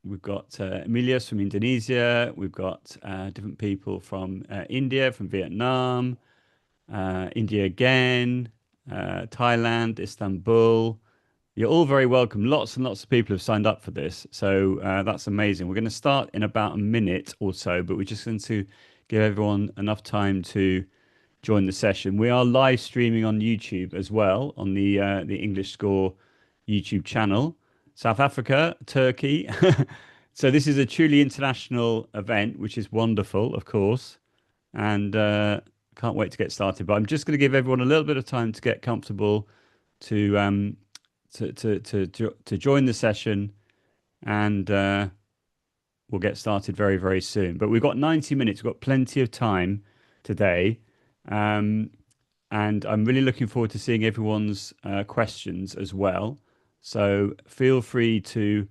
We've got Emilius from Indonesia. We've got different people from India, from Vietnam, India again, Thailand, Istanbul. You're all very welcome. Lots and lots of people have signed up for this. So that's amazing. We're going to start in about a minute or so, but we're just going to give everyone enough time to join the session. We are live streaming on YouTube as well, on the English Score YouTube channel. South Africa, Turkey. So this is a truly international event, which is wonderful, of course. And can't wait to get started. But I'm just going to give everyone a little bit of time to get comfortable to join the session, and we'll get started very, very soon. But we've got 90 minutes. We've got plenty of time today. And I'm really looking forward to seeing everyone's questions as well. So feel free to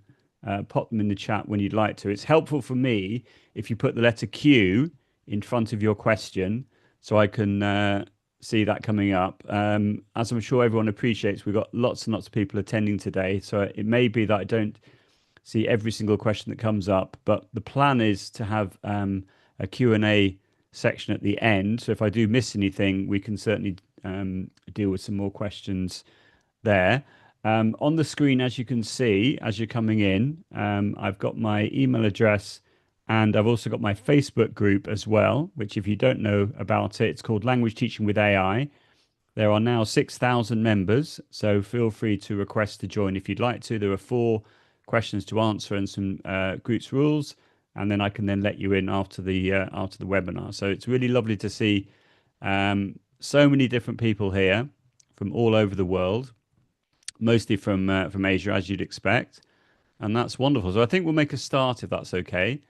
pop them in the chat when you'd like to. It's helpful for me if you put the letter Q in front of your question, so I can see that coming up. As I'm sure everyone appreciates, we've got lots and lots of people attending today, so it may be that I don't see every single question that comes up, but the plan is to have a Q&A section at the end. So if I do miss anything, we can certainly deal with some more questions there. On the screen, as you can see, as you're coming in, I've got my email address, and I've also got my Facebook group as well, which if you don't know about it, it's called Language Teaching with AI. There are now 6,000 members, so feel free to request to join if you'd like to. There are 4 questions to answer and some group's rules, and then I can then let you in after the webinar. So it's really lovely to see so many different people here from all over the world, mostly from Asia, as you'd expect, and that's wonderful. So I think we'll make a start if that's okay.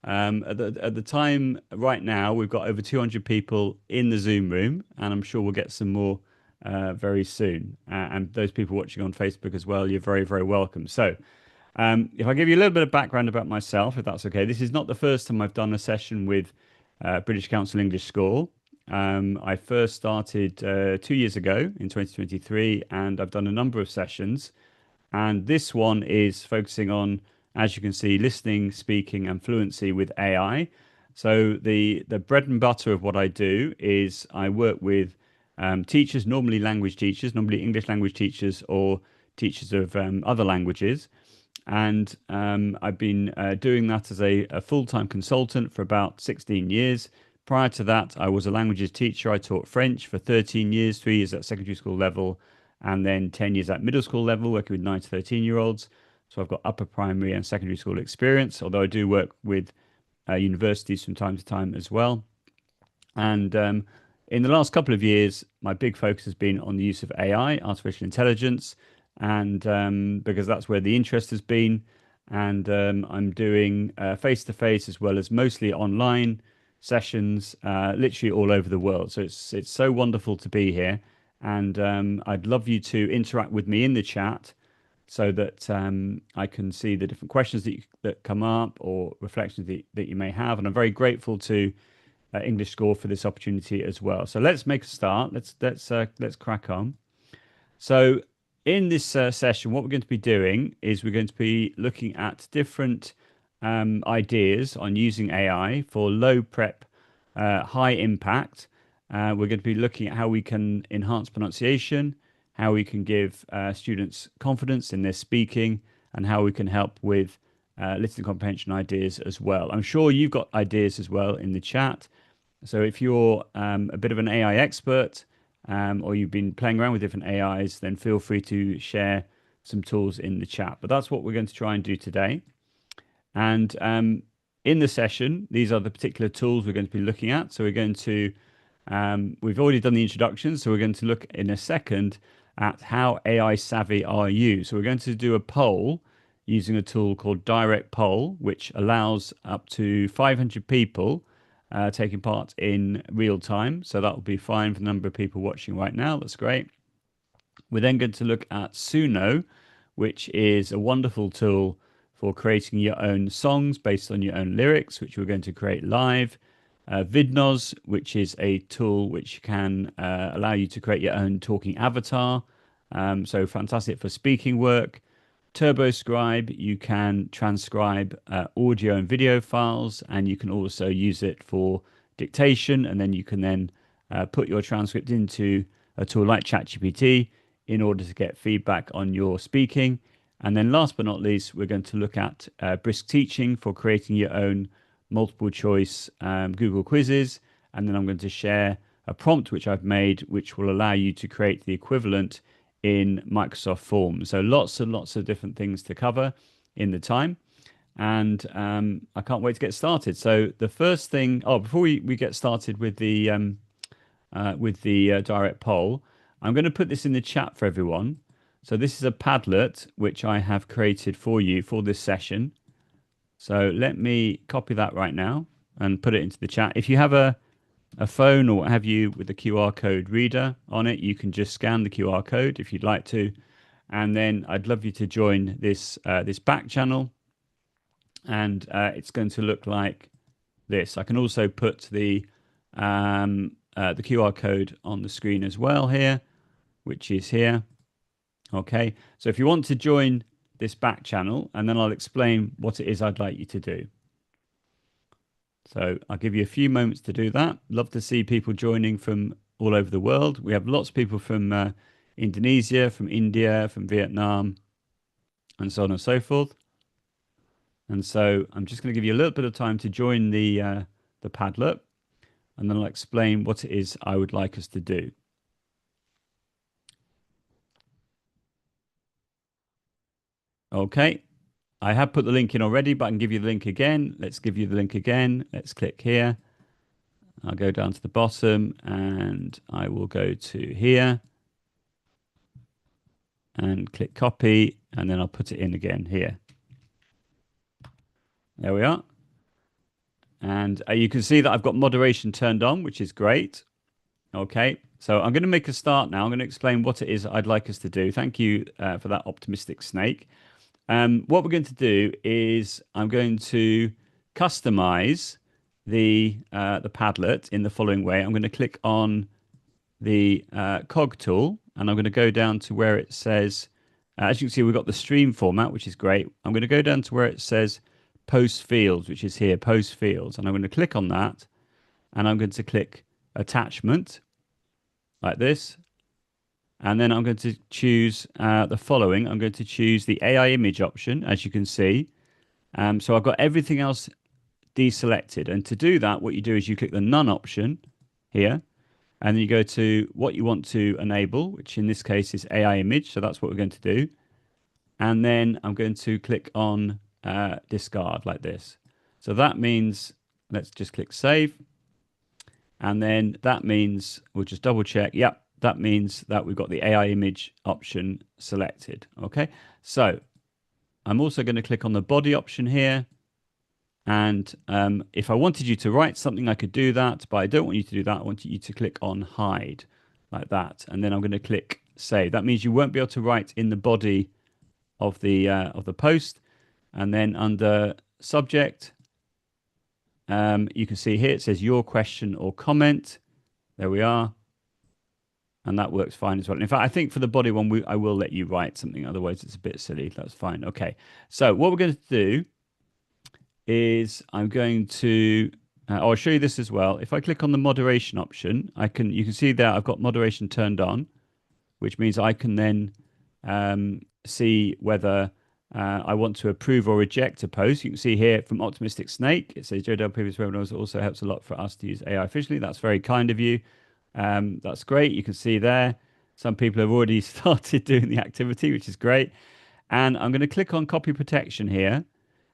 At the time right now, we've got over 200 people in the Zoom room, and I'm sure we'll get some more very soon. And those people watching on Facebook as well, you're very, very welcome. So if I give you a little bit of background about myself, if that's okay. This is not the first time I've done a session with British Council English Score. I first started 2 years ago in 2023, and I've done a number of sessions. And this one is focusing on, as you can see, listening, speaking, and fluency with AI. So the bread and butter of what I do is I work with teachers, normally language teachers, normally English language teachers or teachers of other languages. And I've been doing that as a full-time consultant for about 16 years. Prior to that, I was a languages teacher. I taught French for 13 years, 3 years at secondary school level, and then 10 years at middle school level, working with 9 to 13-year-olds. So I've got upper primary and secondary school experience, although I do work with universities from time to time as well. And in the last couple of years, my big focus has been on the use of AI, artificial intelligence, and because that's where the interest has been. And I'm doing face-to-face as well as mostly online sessions, literally all over the world. So it's so wonderful to be here. And I'd love you to interact with me in the chat, so that I can see the different questions that come up or reflections that you may have. And I'm very grateful to English Score for this opportunity as well. So let's make a start. Let's crack on. So in this session, what we're going to be doing is we're going to be looking at different ideas on using AI for low prep, high impact. We're going to be looking at how we can enhance pronunciation, how we can give students confidence in their speaking, and how we can help with listening comprehension ideas as well. I'm sure you've got ideas as well in the chat. So if you're a bit of an AI expert or you've been playing around with different AIs, then feel free to share some tools in the chat. But that's what we're going to try and do today. And in the session, these are the particular tools we're going to be looking at. So we're going to, we've already done the introduction, so we're going to look in a second at how AI savvy are you. So we're going to do a poll using a tool called DirectPoll, which allows up to 500 people taking part in real time. So that will be fine for the number of people watching right now. That's great. We're then going to look at Suno, which is a wonderful tool for creating your own songs based on your own lyrics, which we're going to create live. Vidnoz, which is a tool which can allow you to create your own talking avatar. So fantastic for speaking work. TurboScribe, you can transcribe audio and video files, and you can also use it for dictation, and then you can then put your transcript into a tool like ChatGPT in order to get feedback on your speaking. And then last but not least, we're going to look at Brisk Teaching for creating your own multiple choice Google quizzes. And then I'm going to share a prompt which I've made, which will allow you to create the equivalent in Microsoft Forms. So lots and lots of different things to cover in the time. And I can't wait to get started. So the first thing, before we get started with the direct poll, I'm going to put this in the chat for everyone. So this is a Padlet which I have created for you for this session. So let me copy that right now and put it into the chat. If you have a phone or what have you with the QR code reader on it, you can just scan the QR code if you'd like to. And then I'd love you to join this this back channel. And it's going to look like this. I can also put the QR code on the screen as well here, which is here. Okay, so if you want to join this back channel, and then I'll explain what it is I'd like you to do. So I'll give you a few moments to do that. Love to see people joining from all over the world. We have lots of people from Indonesia, from India, from Vietnam, and so on and so forth. And so I'm just going to give you a little bit of time to join the Padlet, and then I'll explain what it is I would like us to do. Okay, I have put the link in already, but I can give you the link again. Let's give you the link again. Let's click here. I'll go down to the bottom and I will go to here and click copy, and then I'll put it in again here. There we are. And you can see that I've got moderation turned on, which is great. Okay, so I'm going to make a start now. I'm going to explain what it is I'd like us to do. Thank you for that optimistic snake. What we're going to do is I'm going to customize the Padlet in the following way. I'm going to click on the cog tool, and I'm going to go down to where it says, as you can see, we've got the stream format, which is great. I'm going to go down to where it says post fields, which is here, post fields. And I'm going to click on that, and I'm going to click attachment like this. And then I'm going to choose the following. I'm going to choose the AI image option, as you can see. So I've got everything else deselected. And to do that, what you do is you click the none option here, and then you go to what you want to enable, which in this case is AI image. So that's what we're going to do. And then I'm going to click on discard like this. So that means, let's just click save. And then that means, we'll just double check. Yep. That means that we've got the AI image option selected. Okay, so I'm also going to click on the body option here. And if I wanted you to write something, I could do that, but I don't want you to do that. I want you to click on hide like that. And then I'm going to click save. That means you won't be able to write in the body of the post. And then under subject, you can see here it says your question or comment. There we are. And that works fine as well. In fact, I think for the body one, I will let you write something. Otherwise, it's a bit silly. That's fine. Okay. So what we're going to do is I'm going to, I'll show you this as well. If I click on the moderation option, you can see there I've got moderation turned on, which means I can then see whether I want to approve or reject a post. You can see here from Optimistic Snake, it says Joe previous webinars also helps a lot for us to use AI efficiently. That's very kind of you. That's great. You can see there some people have already started doing the activity, which is great. And I'm going to click on copy protection here,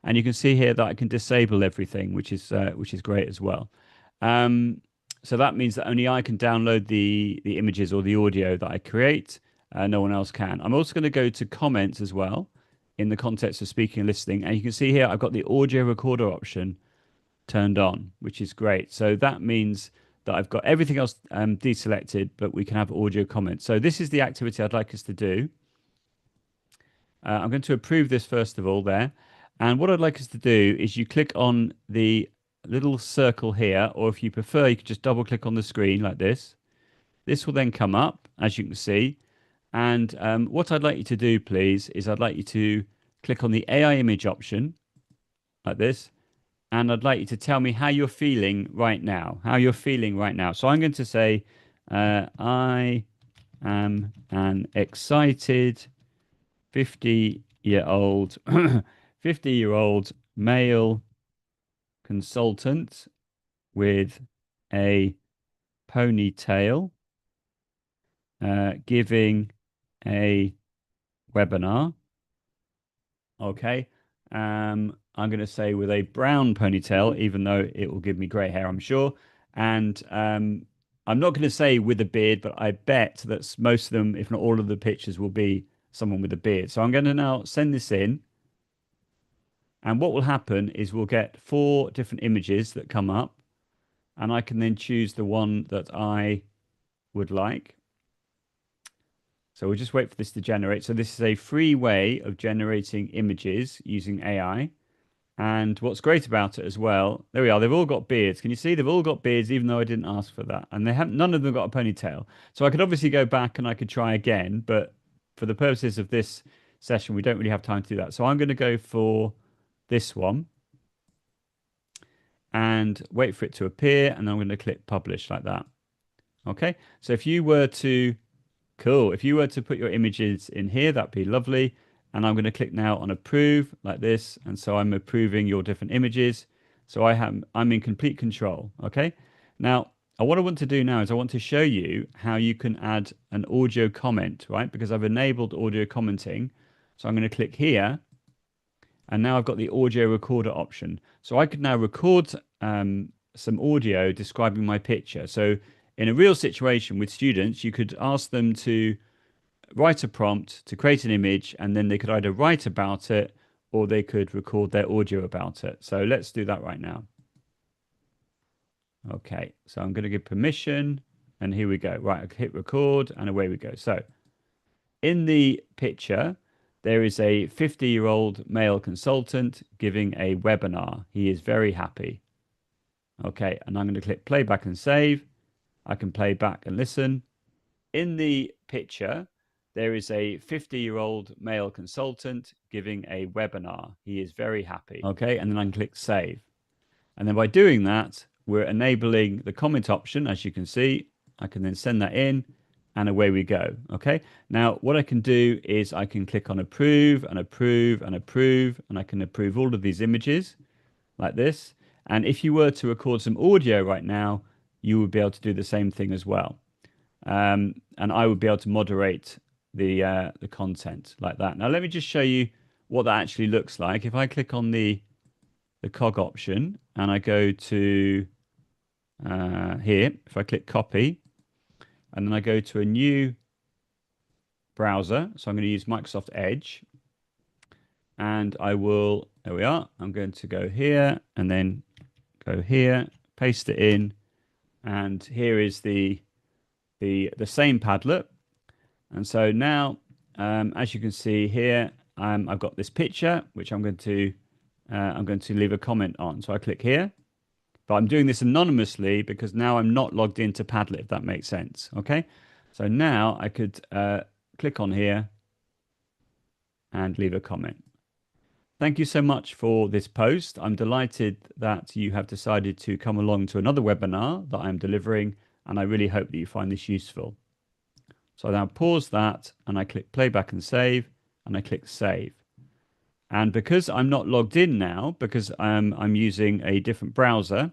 and you can see here that I can disable everything, which is great as well. So that means that only I can download the images or the audio that I create. No one else can. I'm also going to go to comments as well in the context of speaking and listening, and you can see here I've got the audio recorder option turned on, which is great. So that means that I've got everything else deselected, but we can have audio comments. So this is the activity I'd like us to do. I'm going to approve this first of all there. And what I'd like us to do is you click on the little circle here, or if you prefer, you could just double click on the screen like this. This will then come up, as you can see. And what I'd like you to do, please, is I'd like you to click on the AI image option like this. And I'd like you to tell me how you're feeling right now. How you're feeling right now. So I'm going to say, I am an excited 50-year-old 50-year-old male consultant with a ponytail giving a webinar. Okay. I'm going to say with a brown ponytail, even though it will give me grey hair, I'm sure. And I'm not going to say with a beard, but I bet that most of them, if not all of the pictures, will be someone with a beard. So I'm going to now send this in. And what will happen is we'll get 4 different images that come up. And I can then choose the one that I would like. So we'll just wait for this to generate. So this is a free way of generating images using AI. And what's great about it as well, there we are. They've all got beards. Can you see? They've all got beards, even though I didn't ask for that. And they have none of them got a ponytail. So I could obviously go back and I could try again, but for the purposes of this session, we don't really have time to do that. So I'm going to go for this one and wait for it to appear. And then I'm going to click publish like that. Okay. So if you were to, cool. If you were to put your images in here, that'd be lovely. And I'm going to click now on approve like this. And so I'm approving your different images. So I'm in complete control. Okay. Now, what I want to do now is I want to show you how you can add an audio comment, right? Because I've enabled audio commenting. So I'm going to click here. And now I've got the audio recorder option. So I could now record some audio describing my picture. So in a real situation with students, you could ask them to write a prompt to create an image, and then they could either write about it or they could record their audio about it. So let's do that right now. Okay, so I'm going to give permission, and here we go. Right, I hit record, and away we go. So in the picture, there is a 50-year-old male consultant giving a webinar. He is very happy. Okay, and I'm going to click playback and save. I can play back and listen. In the picture, there is a 50-year-old male consultant giving a webinar. He is very happy. Okay, and then I can click save. And then by doing that, we're enabling the comment option. As you can see, I can then send that in and away we go. Okay, now what I can do is I can click on approve and approve and approve, and I can approve all of these images like this. And if you were to record some audio right now, you would be able to do the same thing as well. And I would be able to moderate the content like that. Now let me just show you what that actually looks like. If I click on the cog option and I go to here, if I click copy and then I go to a new browser, so I'm going to use Microsoft Edge, and I will, there we are, I'm going to go here and then go here, paste it in, and here is the same Padlet. And so now, as you can see here, I've got this picture, which I'm going to leave a comment on. So I click here, but I'm doing this anonymously because now I'm not logged into Padlet, if that makes sense. Okay. So now I could click on here and leave a comment. Thank you so much for this post. I'm delighted that you have decided to come along to another webinar that I'm delivering, and I really hope that you find this useful. So I now pause that and I click playback and save, and I click save. And because I'm not logged in now, because I'm using a different browser,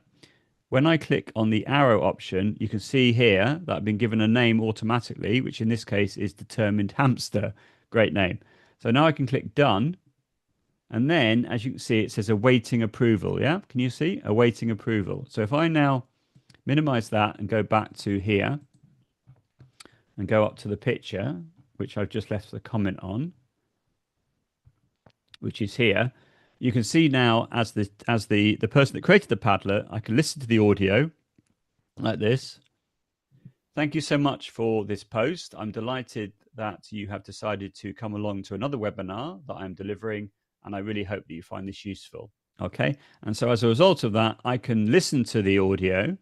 when I click on the arrow option, you can see here that I've been given a name automatically, which in this case is Determined Hamster. Great name. So now I can click done. And then, as you can see, it says awaiting approval. Yeah, can you see? Awaiting approval. So if I now minimize that and go back to here and go up to the picture, which I've just left the comment on, which is here, you can see now as the person that created the Padlet, I can listen to the audio like this. Thank you so much for this post. I'm delighted that you have decided to come along to another webinar that I'm delivering, and I really hope that you find this useful. Okay, and so as a result of that, I can listen to the audio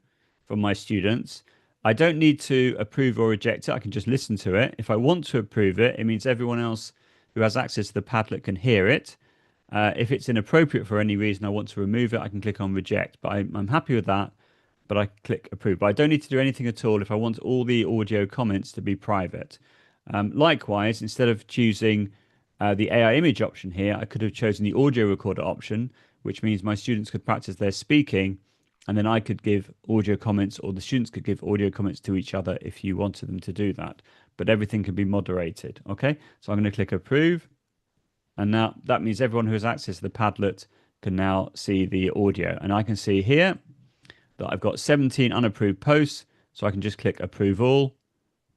from my students, I don't need to approve or reject it. I can just listen to it. If I want to approve it, it means everyone else who has access to the Padlet can hear it. If it's inappropriate for any reason, I want to remove it, I can click on reject. But I'm happy with that, but I click approve. But I don't need to do anything at all if I want all the audio comments to be private. Likewise, instead of choosing the AI image option here, I could have chosen the audio recorder option, which means my students could practice their speaking, and then I could give audio comments, or the students could give audio comments to each other if you wanted them to do that. But everything can be moderated. Okay, so I'm going to click approve. And now that means everyone who has access to the Padlet can now see the audio. And I can see here that I've got 17 unapproved posts. So I can just click approve all.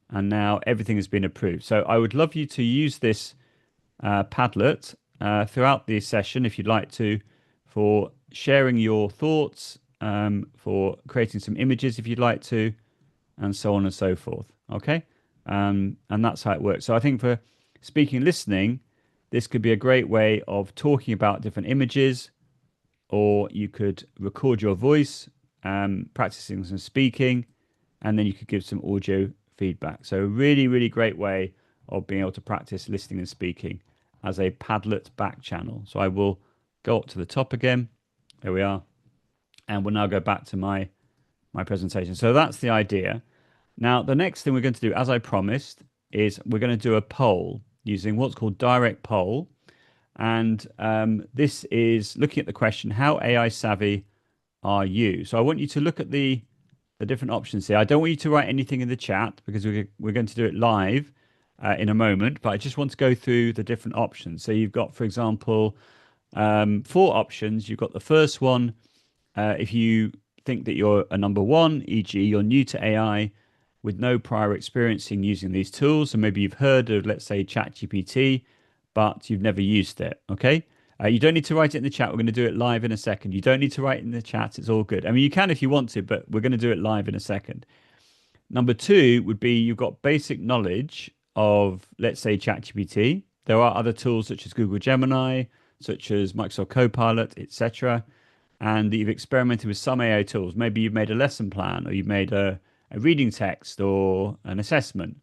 And now everything has been approved. So I would love you to use this Padlet throughout the session, if you'd like to, for sharing your thoughts, for creating some images if you'd like to, and so on and so forth. Okay, and that's how it works. So I think for speaking and listening, this could be a great way of talking about different images, or you could record your voice, practicing some speaking, and then you could give some audio feedback. So really, really great way of being able to practice listening and speaking as a Padlet back channel. So I will go up to the top again. There we are. And we'll now go back to my presentation. So that's the idea. Now, the next thing we're going to do, as I promised, is we're going to do a poll using what's called DirectPoll. And this is looking at the question, how AI savvy are you? So I want you to look at the different options here. I don't want you to write anything in the chat because we're going to do it live in a moment, but I just want to go through the different options. So you've got, for example, 4 options. You've got the first one, if you think that you're a number 1, e.g. you're new to AI with no prior experience in using these tools. So maybe you've heard of, let's say, ChatGPT, but you've never used it, okay? You don't need to write it in the chat. We're going to do it live in a second. You don't need to write it in the chat. It's all good. I mean, you can if you want to, but we're going to do it live in a second. Number 2 would be you've got basic knowledge of, let's say, ChatGPT. There are other tools such as Google Gemini, such as Microsoft Copilot, etc. And you've experimented with some AI tools. Maybe you've made a lesson plan, or you've made a reading text or an assessment.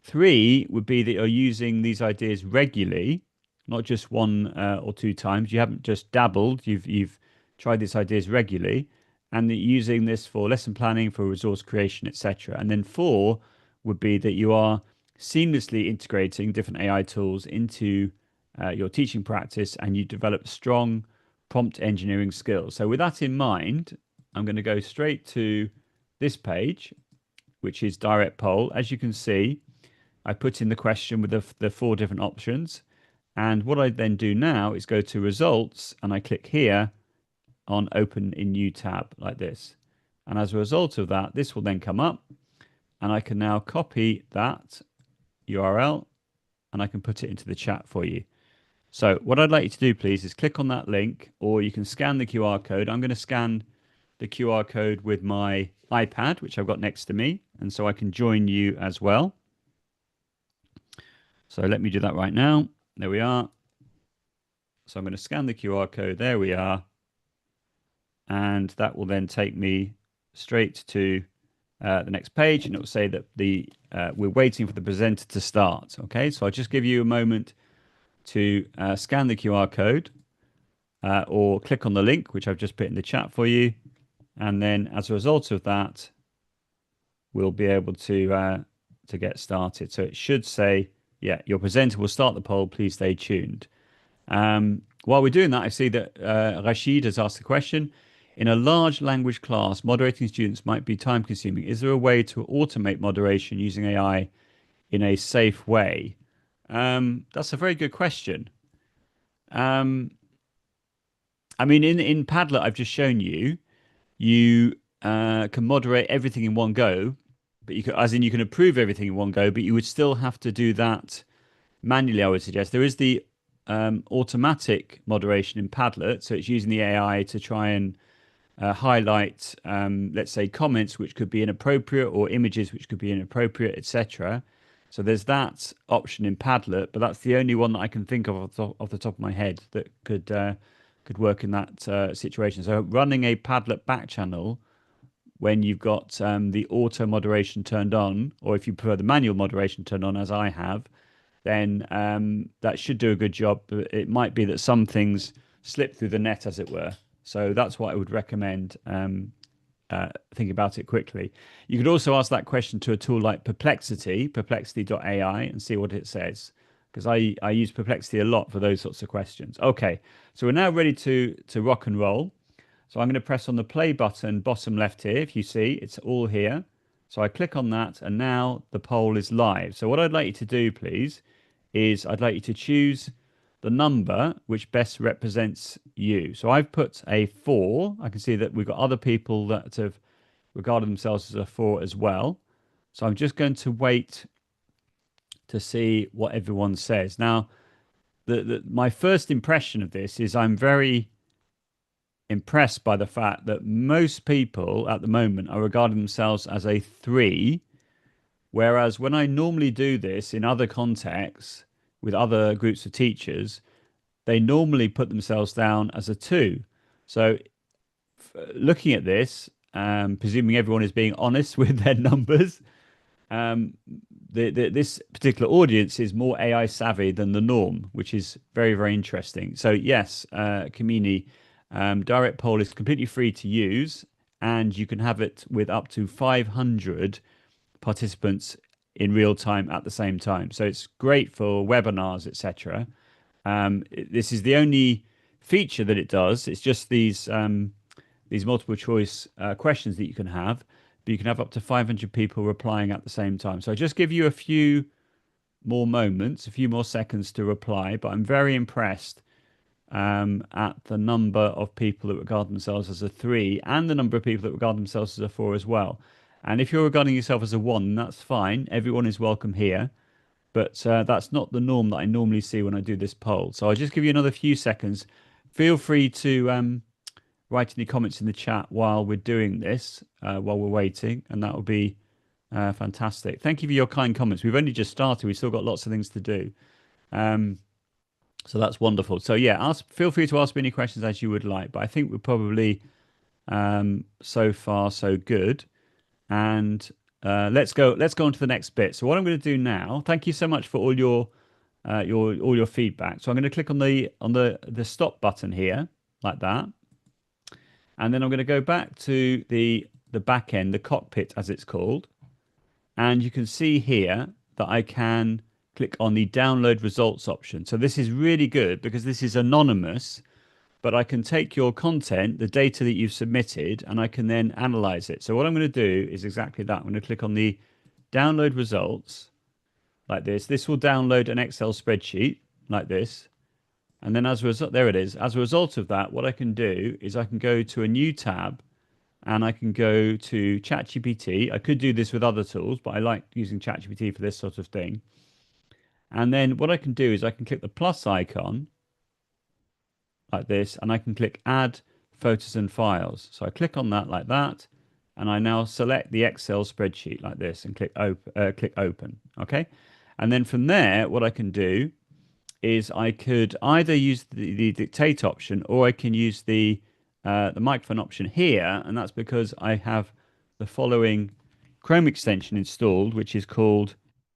3 would be that you're using these ideas regularly, not just 1 or 2 times. You haven't just dabbled. You've tried these ideas regularly, and that you're using this for lesson planning, for resource creation, etc. And then 4 would be that you are seamlessly integrating different AI tools into your teaching practice, and you develop strong prompt engineering skills. So with that in mind, I'm going to go straight to this page, which is DirectPoll. As you can see, I put in the question with the 4 different options. And what I then do now is go to results, and I click here on open in new tab like this. And as a result of that, this will then come up, and I can now copy that URL and I can put it into the chat for you. So what I'd like you to do, please, is click on that link, or you can scan the QR code. I'm going to scan the QR code with my iPad, which I've got next to me, and so I can join you as well. So let me do that right now. There we are. So I'm going to scan the QR code. There we are. And that will then take me straight to the next page, and it will say that we're waiting for the presenter to start. Okay, so I'll just give you a moment to scan the QR code or click on the link, which I've just put in the chat for you. And then as a result of that, we'll be able to get started. So it should say, yeah, your presenter will start the poll. Please stay tuned. While we're doing that, I see that Rashid has asked a question. In a large language class, moderating students might be time consuming. Is there a way to automate moderation using AI in a safe way? That's a very good question. I mean, in Padlet, I've just shown you, you can moderate everything in one go, but you can, as in you can approve everything in one go, but you would still have to do that manually, I would suggest. There is the automatic moderation in Padlet, so it's using the AI to try and highlight, let's say, comments which could be inappropriate or images which could be inappropriate, etc. So there's that option in Padlet, but that's the only one that I can think of off the top of my head that could work in that situation. So running a Padlet back channel when you've got the auto moderation turned on, or if you prefer the manual moderation turned on, as I have, then that should do a good job. But it might be that some things slip through the net, as it were. So that's what I would recommend. Think about it quickly. You could also ask that question to a tool like Perplexity, perplexity.ai, and see what it says. Because I use Perplexity a lot for those sorts of questions. Okay, so we're now ready to rock and roll. So I'm going to press on the play button bottom left here. If you see, it's all here. So I click on that, and now the poll is live. So what I'd like you to do, please, is I'd like you to choose the number which best represents you. So I've put a 4. I can see that we've got other people that have regarded themselves as a 4 as well. So I'm just going to wait to see what everyone says. Now, my first impression of this is I'm very impressed by the fact that most people at the moment are regarding themselves as a 3, whereas when I normally do this in other contexts with other groups of teachers, they normally put themselves down as a 2. So looking at this, presuming everyone is being honest with their numbers, this particular audience is more AI savvy than the norm, which is very, very interesting. So yes, Kamini, DirectPoll is completely free to use, and you can have it with up to 500 participants in real time at the same time. So it's great for webinars, etc. This is the only feature that it does. It's just these multiple choice questions that you can have, but you can have up to 500 people replying at the same time. So I just give you a few more moments, a few more seconds to reply, but I'm very impressed at the number of people that regard themselves as a 3 and the number of people that regard themselves as a 4 as well. And if you're regarding yourself as a 1, that's fine. Everyone is welcome here. But that's not the norm that I normally see when I do this poll. So I'll just give you another few seconds. Feel free to write any comments in the chat while we're doing this, while we're waiting, and that will be fantastic. Thank you for your kind comments. We've only just started. We've still got lots of things to do. So that's wonderful. So yeah, feel free to ask me any questions as you would like, but I think we're probably so far so good. And let's go on to the next bit. So what I'm going to do now, thank you so much for all your feedback. So I'm going to click on the stop button here, like that. And then I'm going to go back to the back end, the cockpit as it's called. And you can see here that I can click on the download results option. So this is really good because this is anonymous, but I can take your content, the data that you've submitted, and I can then analyze it. So what I'm going to do is exactly that. I'm going to click on the download results like this. This will download an Excel spreadsheet like this. And then as a result, there it is. As a result of that, what I can do is I can go to a new tab and I can go to ChatGPT. I could do this with other tools, but I like using ChatGPT for this sort of thing. And then what I can do is I can click the plus icon like this, and I can click add photos and files. So I click on that like that, and I now select the Excel spreadsheet like this and click open. Okay. And then from there, what I can do is I could either use the dictate option, or I can use the microphone option here, and that's because I have the following Chrome extension installed, which is called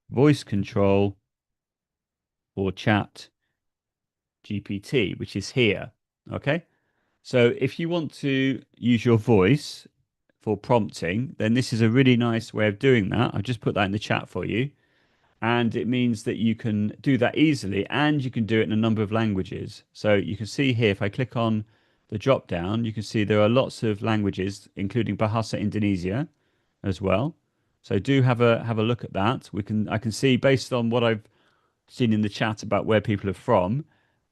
Voice Control or Chat GPT, which is here. Okay, so if you want to use your voice for prompting, then this is a really nice way of doing that. I've just put that in the chat for you. And it means that you can do that easily, and you can do it in a number of languages. So you can see here, if I click on the drop down, you can see there are lots of languages, including Bahasa Indonesia as well. So do have a look at that. I can see, based on what I've seen in the chat about where people are from,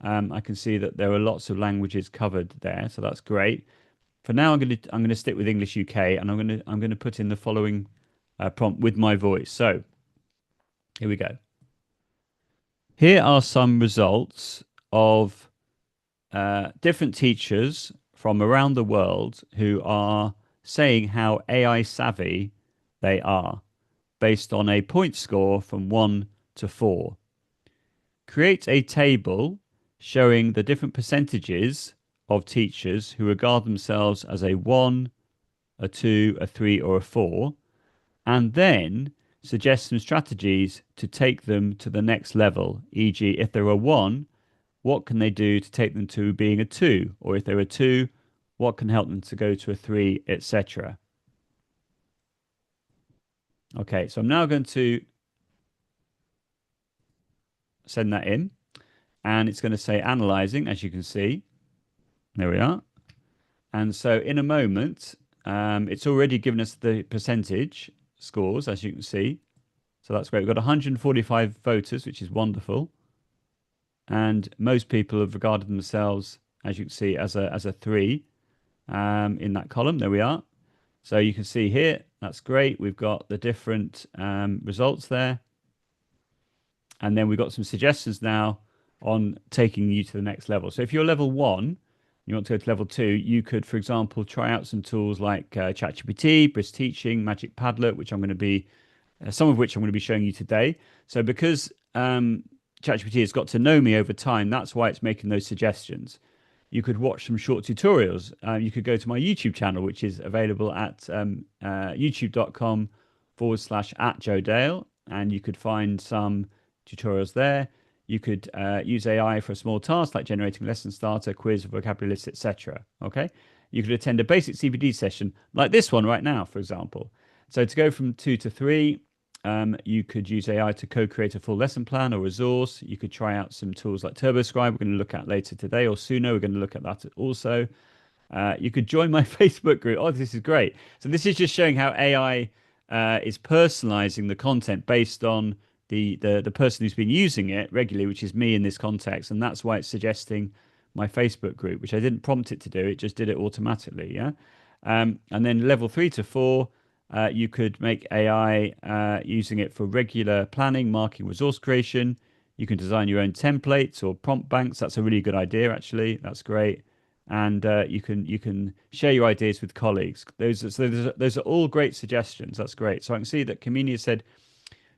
I can see that there are lots of languages covered there. So that's great. For now, I'm going to stick with English UK, and I'm going to put in the following prompt with my voice. So here we go. Here are some results of different teachers from around the world who are saying how AI savvy they are, based on a point score from 1 to 4. Create a table showing the different percentages of teachers who regard themselves as a 1, a 2, a 3, or a 4, and then suggest some strategies to take them to the next level. E.g., if they're a 1, what can they do to take them to being a 2? Or if they're a 2, what can help them to go to a 3, etc.? Okay, so I'm now going to send that in, and it's going to say analyzing, as you can see. There we are. And so in a moment, it's already given us the percentage scores, as you can see. So that's great. We've got 145 voters, which is wonderful. And most people have regarded themselves, as you can see, as a 3 in that column. There we are. So you can see here, that's great. We've got the different results there. And then we've got some suggestions now on taking you to the next level. So if you're level 1, you want to go to level 2, you could, for example, try out some tools like ChatGPT, Brisk Teaching, Magic Padlet, which I'm going to be, some of which I'm going to be showing you today. So because ChatGPT has got to know me over time, that's why it's making those suggestions. You could watch some short tutorials. You could go to my YouTube channel, which is available at youtube.com/@JoeDale, and you could find some tutorials there. You could use AI for a small task like generating lesson starter, quiz, vocabulary list, etc. Okay. You could attend a basic CPD session like this one right now, for example. So to go from 2 to 3, you could use AI to co-create a full lesson plan or resource. You could try out some tools like TurboScribe, we're going to look at later today, or Suno, we're going to look at that also. You could join my Facebook group. Oh, this is great. So this is just showing how AI is personalizing the content based on the person who's been using it regularly, which is me in this context. And that's why it's suggesting my Facebook group, which I didn't prompt it to do. It just did it automatically. Yeah. And then level 3 to 4, you could make AI using it for regular planning, marking, resource creation. You can design your own templates or prompt banks. That's a really good idea, actually. That's great. And you can share your ideas with colleagues. Those are all great suggestions. That's great. So I can see that Kamini has said,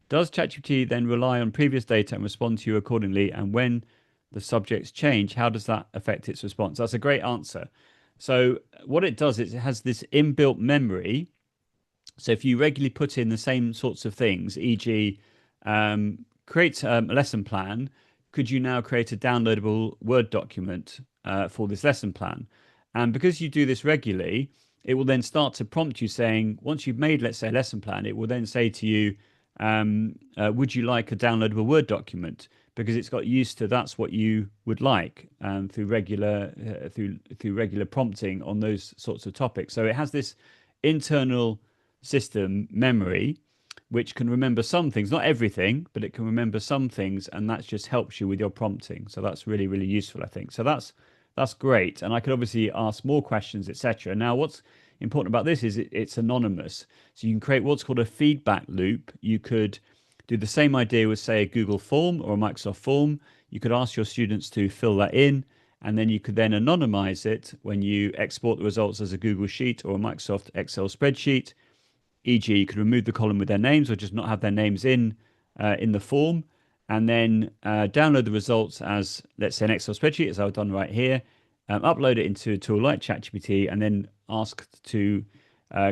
does ChatGPT then rely on previous data and respond to you accordingly? And when the subjects change, how does that affect its response? That's a great answer. So what it does is it has this inbuilt memory. So if you regularly put in the same sorts of things, e.g., create a lesson plan, could you now create a downloadable Word document for this lesson plan? And because you do this regularly, it will then start to prompt you saying, once you've made, let's say, a lesson plan, it will then say to you, would you like a downloadable Word document? Because it's got used to that's what you would like through regular prompting on those sorts of topics. So it has this internal system memory which can remember some things, not everything, but it can remember some things, and that just helps you with your prompting. So that's really, really useful, I think. So that's great, and I could obviously ask more questions, etc. Now, what's important about this is it's anonymous, so you can create what's called a feedback loop. You could do the same idea with, say, a Google form or a Microsoft form. You could ask your students to fill that in, and then you could then anonymize it when you export the results as a Google Sheet or a Microsoft Excel spreadsheet. E.g., you could remove the column with their names or just not have their names in the form, and then download the results as, let's say, an Excel spreadsheet, as I've done right here, upload it into a tool like ChatGPT, and then ask to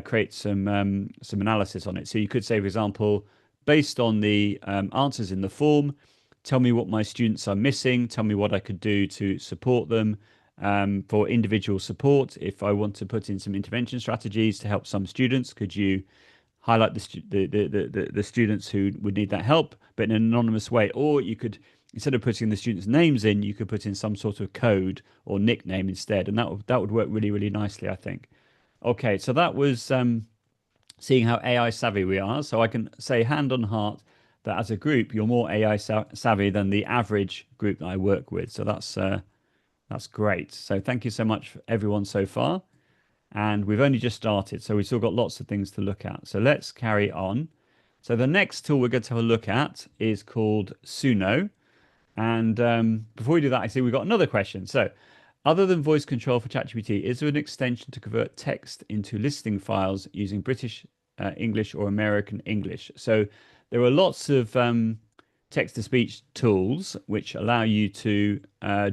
create some analysis on it. So you could say, for example, based on the answers in the form, tell me what my students are missing, tell me what I could do to support them. For individual support, if I want to put in some intervention strategies to help some students, could you highlight the students who would need that help, but in an anonymous way? Or you could, instead of putting the students' names in, you could put in some sort of code or nickname instead, and that would work really, really nicely, I think. Okay, so that was seeing how AI savvy we are. So I can say hand on heart that as a group, you're more AI savvy than the average group that I work with. So that's great. So thank you so much for everyone so far. And we've only just started, so we've still got lots of things to look at. So let's carry on. So the next tool we're going to have a look at is called Suno. And before we do that, I see we've got another question. So other than voice control for ChatGPT, is there an extension to convert text into listing files using British English or American English? So there are lots of text-to-speech tools which allow you to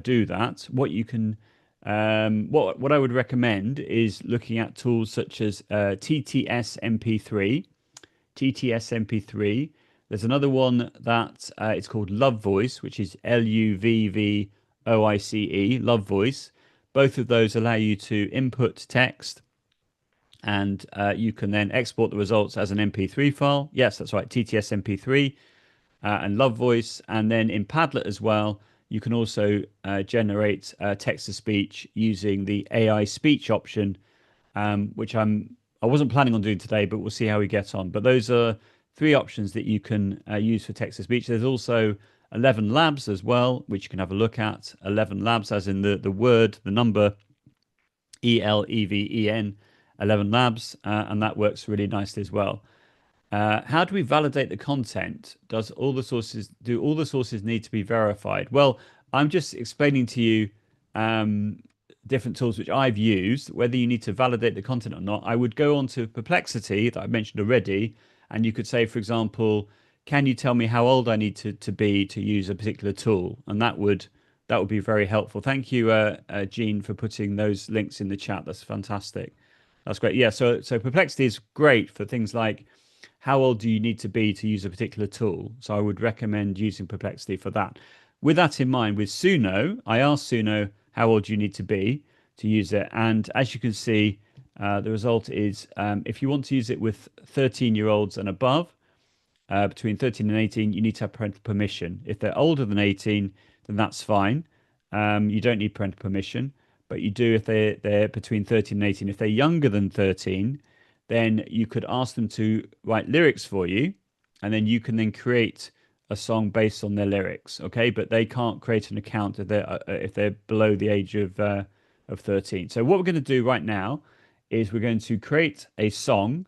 do that. What you can What I would recommend is looking at tools such as TTS MP3. TTS MP3. There's another one that it's called Love Voice, which is LUVVOICE, Love Voice. Both of those allow you to input text and you can then export the results as an MP3 file. Yes, that's right, TTS MP3 and Love Voice. And then in Padlet as well, you can also generate text to speech using the AI speech option, which I wasn't planning on doing today, but we'll see how we get on. But those are three options that you can use for text to speech. There's also 11 Labs as well, which you can have a look at. 11 Labs, as in the word, the number, ELEVEN, 11 Labs, and that works really nicely as well. How do we validate the content? Do all the sources need to be verified? Well, I'm just explaining to you different tools which I've used, whether you need to validate the content or not. I would go on to Perplexity that I mentioned already, and you could say, for example, can you tell me how old I need to be to use a particular tool? And that would be very helpful. Thank you, Jean, for putting those links in the chat. That's fantastic. That's great. Yeah, so Perplexity is great for things like how old do you need to be to use a particular tool? So I would recommend using Perplexity for that. With that in mind, with Suno, I asked Suno how old you need to be to use it. And as you can see, the result is if you want to use it with 13-year-olds and above, between 13 and 18, you need to have parental permission. If they're older than 18, then that's fine. You don't need parental permission, but you do if they're between 13 and 18. If they're younger than 13, then you could ask them to write lyrics for you, and then you can then create a song based on their lyrics. Okay, but they can't create an account if they're below the age of 13. So what we're going to do right now is we're going to create a song,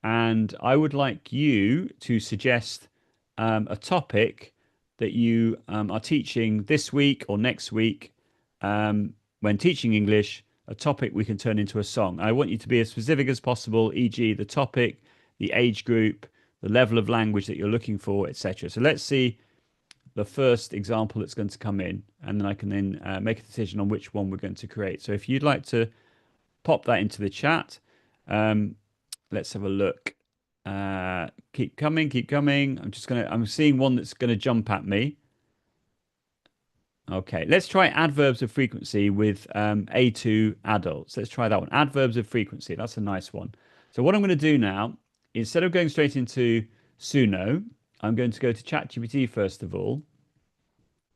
and I would like you to suggest a topic that you are teaching this week or next week when teaching English, a topic we can turn into a song. I want you to be as specific as possible, e.g. the topic, the age group, the level of language that you're looking for, etc. So let's see the first example that's going to come in, and then I can then make a decision on which one we're going to create. So if you'd like to pop that into the chat, let's have a look. Keep coming, keep coming. I'm seeing one that's going to jump at me. Okay, let's try adverbs of frequency with A2 adults. Let's try that one. Adverbs of frequency. That's a nice one. So what I'm going to do now, instead of going straight into Suno, I'm going to go to ChatGPT first of all,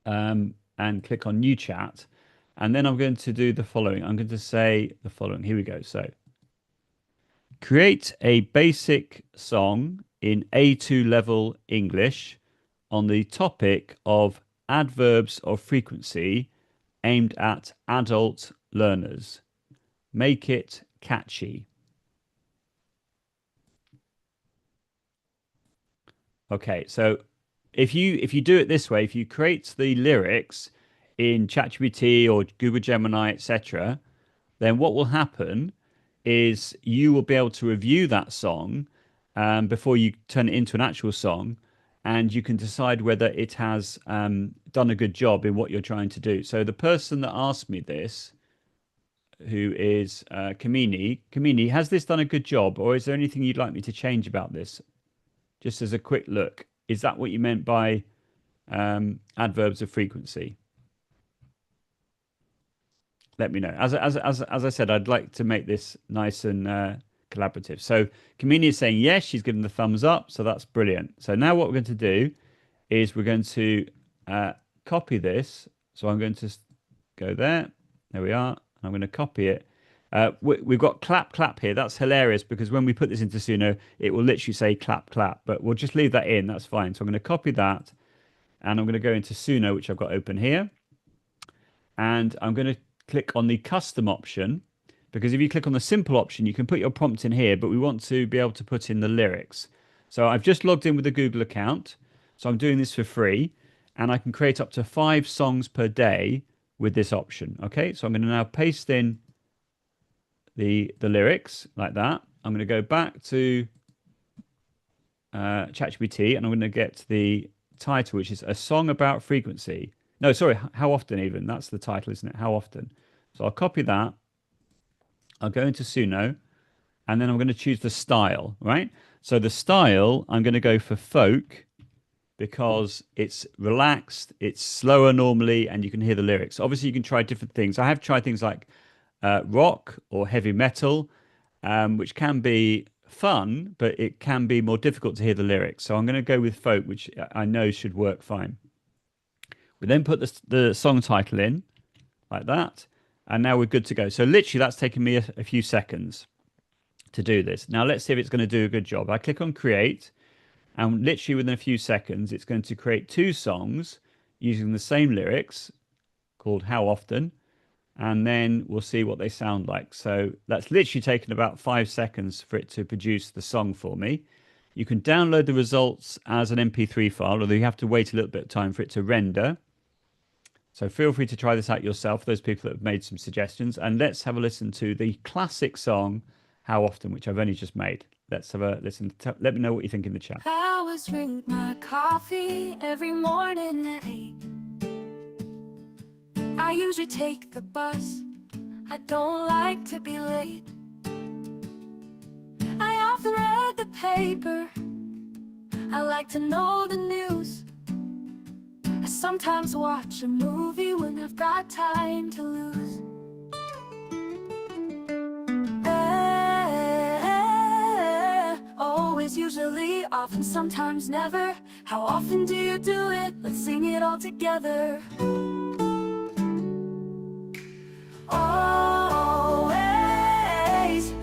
and click on New Chat. And then I'm going to do the following. I'm going to say the following. Here we go. So create a basic song in A2 level English on the topic of adverbs of frequency aimed at adult learners. Make it catchy. Okay, so if you do it this way, if you create the lyrics in ChatGPT or Google Gemini, etc., then what will happen is you will be able to review that song before you turn it into an actual song, and you can decide whether it has done a good job in what you're trying to do. So the person that asked me this, who is Kamini, has this done a good job, or is there anything you'd like me to change about this? Just as a quick look, is that what you meant by adverbs of frequency? Let me know. As I said, I'd like to make this nice and collaborative. So Kamini is saying yes, she's given the thumbs up, so that's brilliant. So now what we're going to do is we're going to copy this. So I'm going to go there. There we are. I'm going to copy it. We've got clap, clap here. That's hilarious because when we put this into Suno, it will literally say clap, clap, but we'll just leave that in. That's fine. So I'm going to copy that, and I'm going to go into Suno, which I've got open here. And I'm going to click on the custom option, because if you click on the simple option, you can put your prompt in here, but we want to be able to put in the lyrics. So I've just logged in with a Google account. So I'm doing this for free, and I can create up to 5 songs per day with this option. Okay, so I'm going to now paste in the lyrics like that. I'm going to go back to ChatGPT, and I'm going to get the title, which is a song about frequency. No, sorry, how often even? That's the title, isn't it? How often? So I'll copy that. I'll go into Suno, and then I'm going to choose the style, right? So the style, I'm going to go for folk because it's relaxed, it's slower normally, and you can hear the lyrics. Obviously, you can try different things. I have tried things like rock or heavy metal, which can be fun, but it can be more difficult to hear the lyrics. So I'm going to go with folk, which I know should work fine. We then put the song title in like that, and now we're good to go. So literally, that's taken me a few seconds to do this. Now let's see if it's going to do a good job. I click on create, and literally within a few seconds, it's going to create 2 songs using the same lyrics called How Often, and then we'll see what they sound like. So that's literally taken about 5 seconds for it to produce the song for me. You can download the results as an MP3 file, although you have to wait a little bit of time for it to render. So feel free to try this out yourself, those people that have made some suggestions. And let's have a listen to the classic song, How Often, which I've only just made. Let's have a listen. Let me know what you think in the chat. I always drink my coffee every morning at 8. I usually take the bus. I don't like to be late. I often read the paper. I like to know the news. I sometimes watch a movie when I've got time to lose. Always, usually, often, sometimes, never. How often do you do it? Let's sing it all together. Always,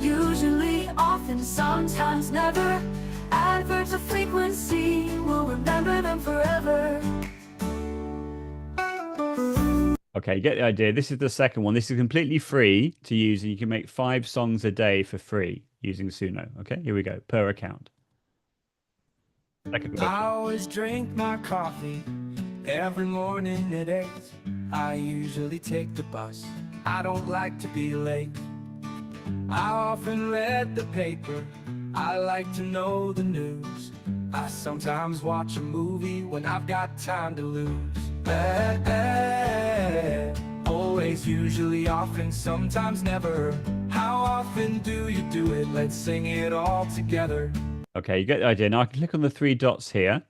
usually, often, sometimes, never. Adverbs of frequency, we'll remember them forever. Okay, you get the idea. This is the second one. This is completely free to use, and you can make 5 songs a day for free using Suno. Okay, here we go, per account. Second I always drink my coffee every morning at 8. I usually take the bus. I don't like to be late. I often read the paper. I like to know the news. I sometimes watch a movie when I've got time to lose. Always, usually, often, sometimes, never. How often do you do it? Let's sing it all together. Okay, you get the idea. Now I can click on the 3 dots here,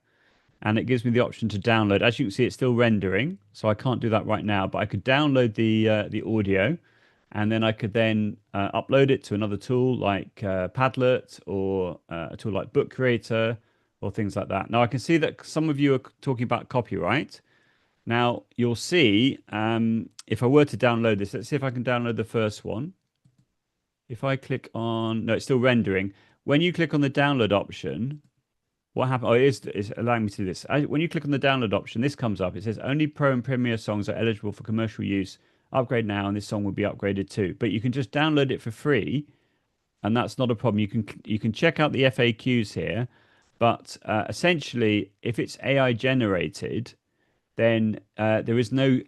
and it gives me the option to download. As you can see, it's still rendering, so I can't do that right now, but I could download the audio, and then I could then upload it to another tool like Padlet or a tool like Book Creator or things like that. Now I can see that some of you are talking about copyright. Now you'll see if I were to download this, let's see if I can download the first one. If I click on, no, it's still rendering. When you click on the download option, what happens? Oh, it's allowing me to do this. When you click on the download option, this comes up. It says only Pro and Premier songs are eligible for commercial use. Upgrade now, and this song will be upgraded too. But you can just download it for free, and that's not a problem. You can check out the FAQs here, but essentially, if it's AI generated, then there is no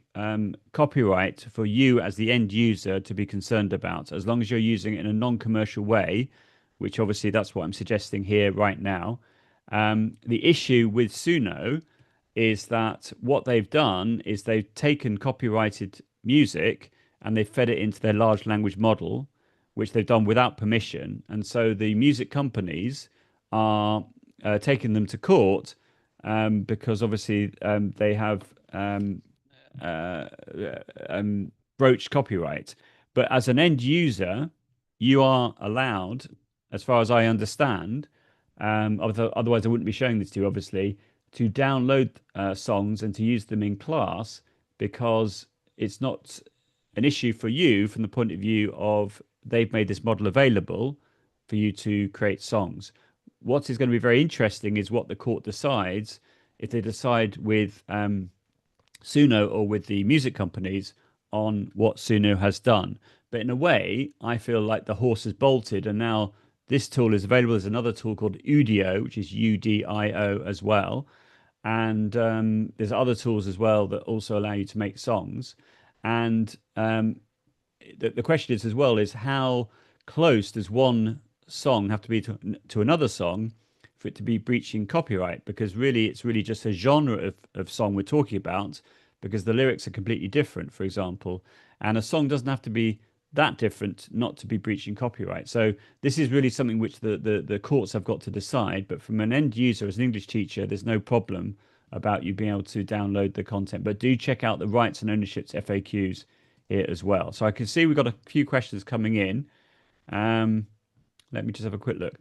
copyright for you as the end user to be concerned about, as long as you're using it in a non-commercial way, which obviously that's what I'm suggesting here right now. The issue with Suno is that what they've done is they've taken copyrighted music and they've fed it into their large language model, which they've done without permission. And so the music companies are taking them to court because obviously they have broached copyright. But as an end user, you are allowed, as far as I understand, otherwise I wouldn't be showing this to you, obviously, to download songs and to use them in class, because it's not an issue for you from the point of view of they've made this model available for you to create songs. What is going to be very interesting is what the court decides, if they decide with Suno or with the music companies on what Suno has done. But in a way, I feel like the horse has bolted, and now this tool is available. There's another tool called Udio, which is UDIO as well. And there's other tools as well that also allow you to make songs. And the question is as well is how close does one song have to be to another song for it to be breaching copyright? Because really, it's really just a genre of song we're talking about, because the lyrics are completely different, for example. And a song doesn't have to be that different not to be breaching copyright. So this is really something which the courts have got to decide. But from an end user, as an English teacher, there's no problem about you being able to download the content. But do check out the rights and ownerships FAQs here as well. So I can see we've got a few questions coming in. Let me just have a quick look.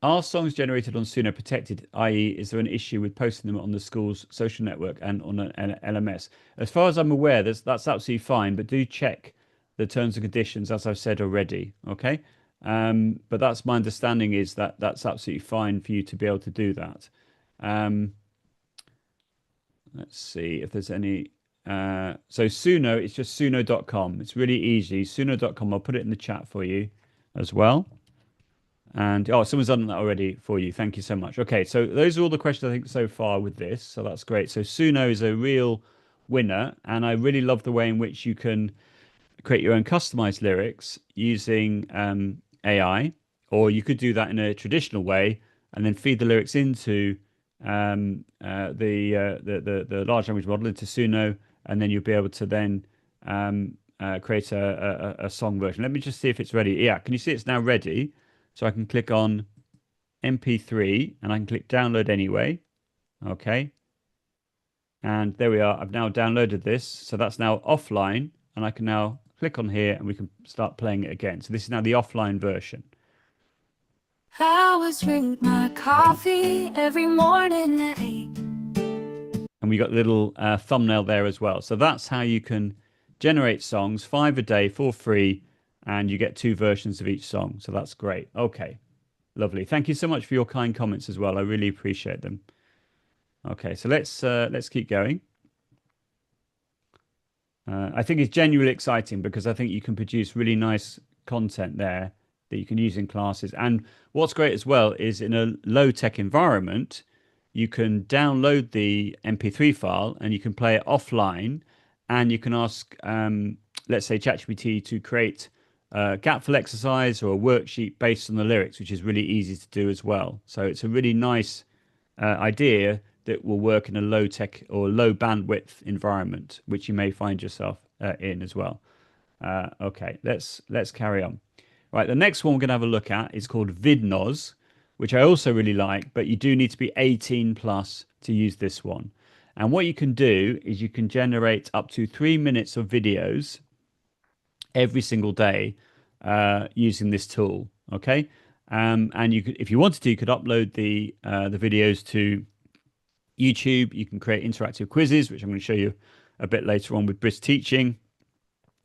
Are songs generated on Suno protected, i.e. is there an issue with posting them on the school's social network and on an LMS? As far as I'm aware, that's absolutely fine, but do check the terms and conditions, as I've said already, okay? But that's my understanding, is that that's absolutely fine for you to be able to do that. Let's see if there's any... so Suno, it's just suno.com. It's really easy, suno.com. I'll put it in the chat for you as well. And someone's done that already for you. Thank you so much. Okay, so those are all the questions I think so far with this. So that's great. So Suno is a real winner, and I really love the way in which you can create your own customized lyrics using AI, or you could do that in a traditional way and then feed the lyrics into the large language model, into Suno, and then you'll be able to then create a song version. Let me just see if it's ready. Yeah, can you see it's now ready? So I can click on MP3 and I can click download anyway. Okay. And there we are. I've now downloaded this. So that's now offline, and I can now click on here and we can start playing it again. So this is now the offline version. I always drink my coffee every morning at 8. And we got a little thumbnail there as well. So that's how you can generate songs, 5 a day for free. And you get 2 versions of each song. So that's great. Okay, lovely. Thank you so much for your kind comments as well. I really appreciate them. Okay, so let's keep going. I think it's genuinely exciting because I think you can produce really nice content there that you can use in classes. And what's great as well is in a low-tech environment, you can download the MP3 file and you can play it offline, and you can ask, let's say, ChatGPT to create a gapful exercise or a worksheet based on the lyrics, which is really easy to do as well. So it's a really nice idea that will work in a low tech or low bandwidth environment, which you may find yourself in as well. Okay, let's carry on. Right, the next one we're going to have a look at is called Vidnoz, which I also really like, but you do need to be 18 plus to use this one. And what you can do is you can generate up to 3 minutes of videos every single day using this tool. Okay, and you could, if you wanted to, you could upload the videos to YouTube. You can create interactive quizzes, which I'm going to show you a bit later on with Brisk Teaching.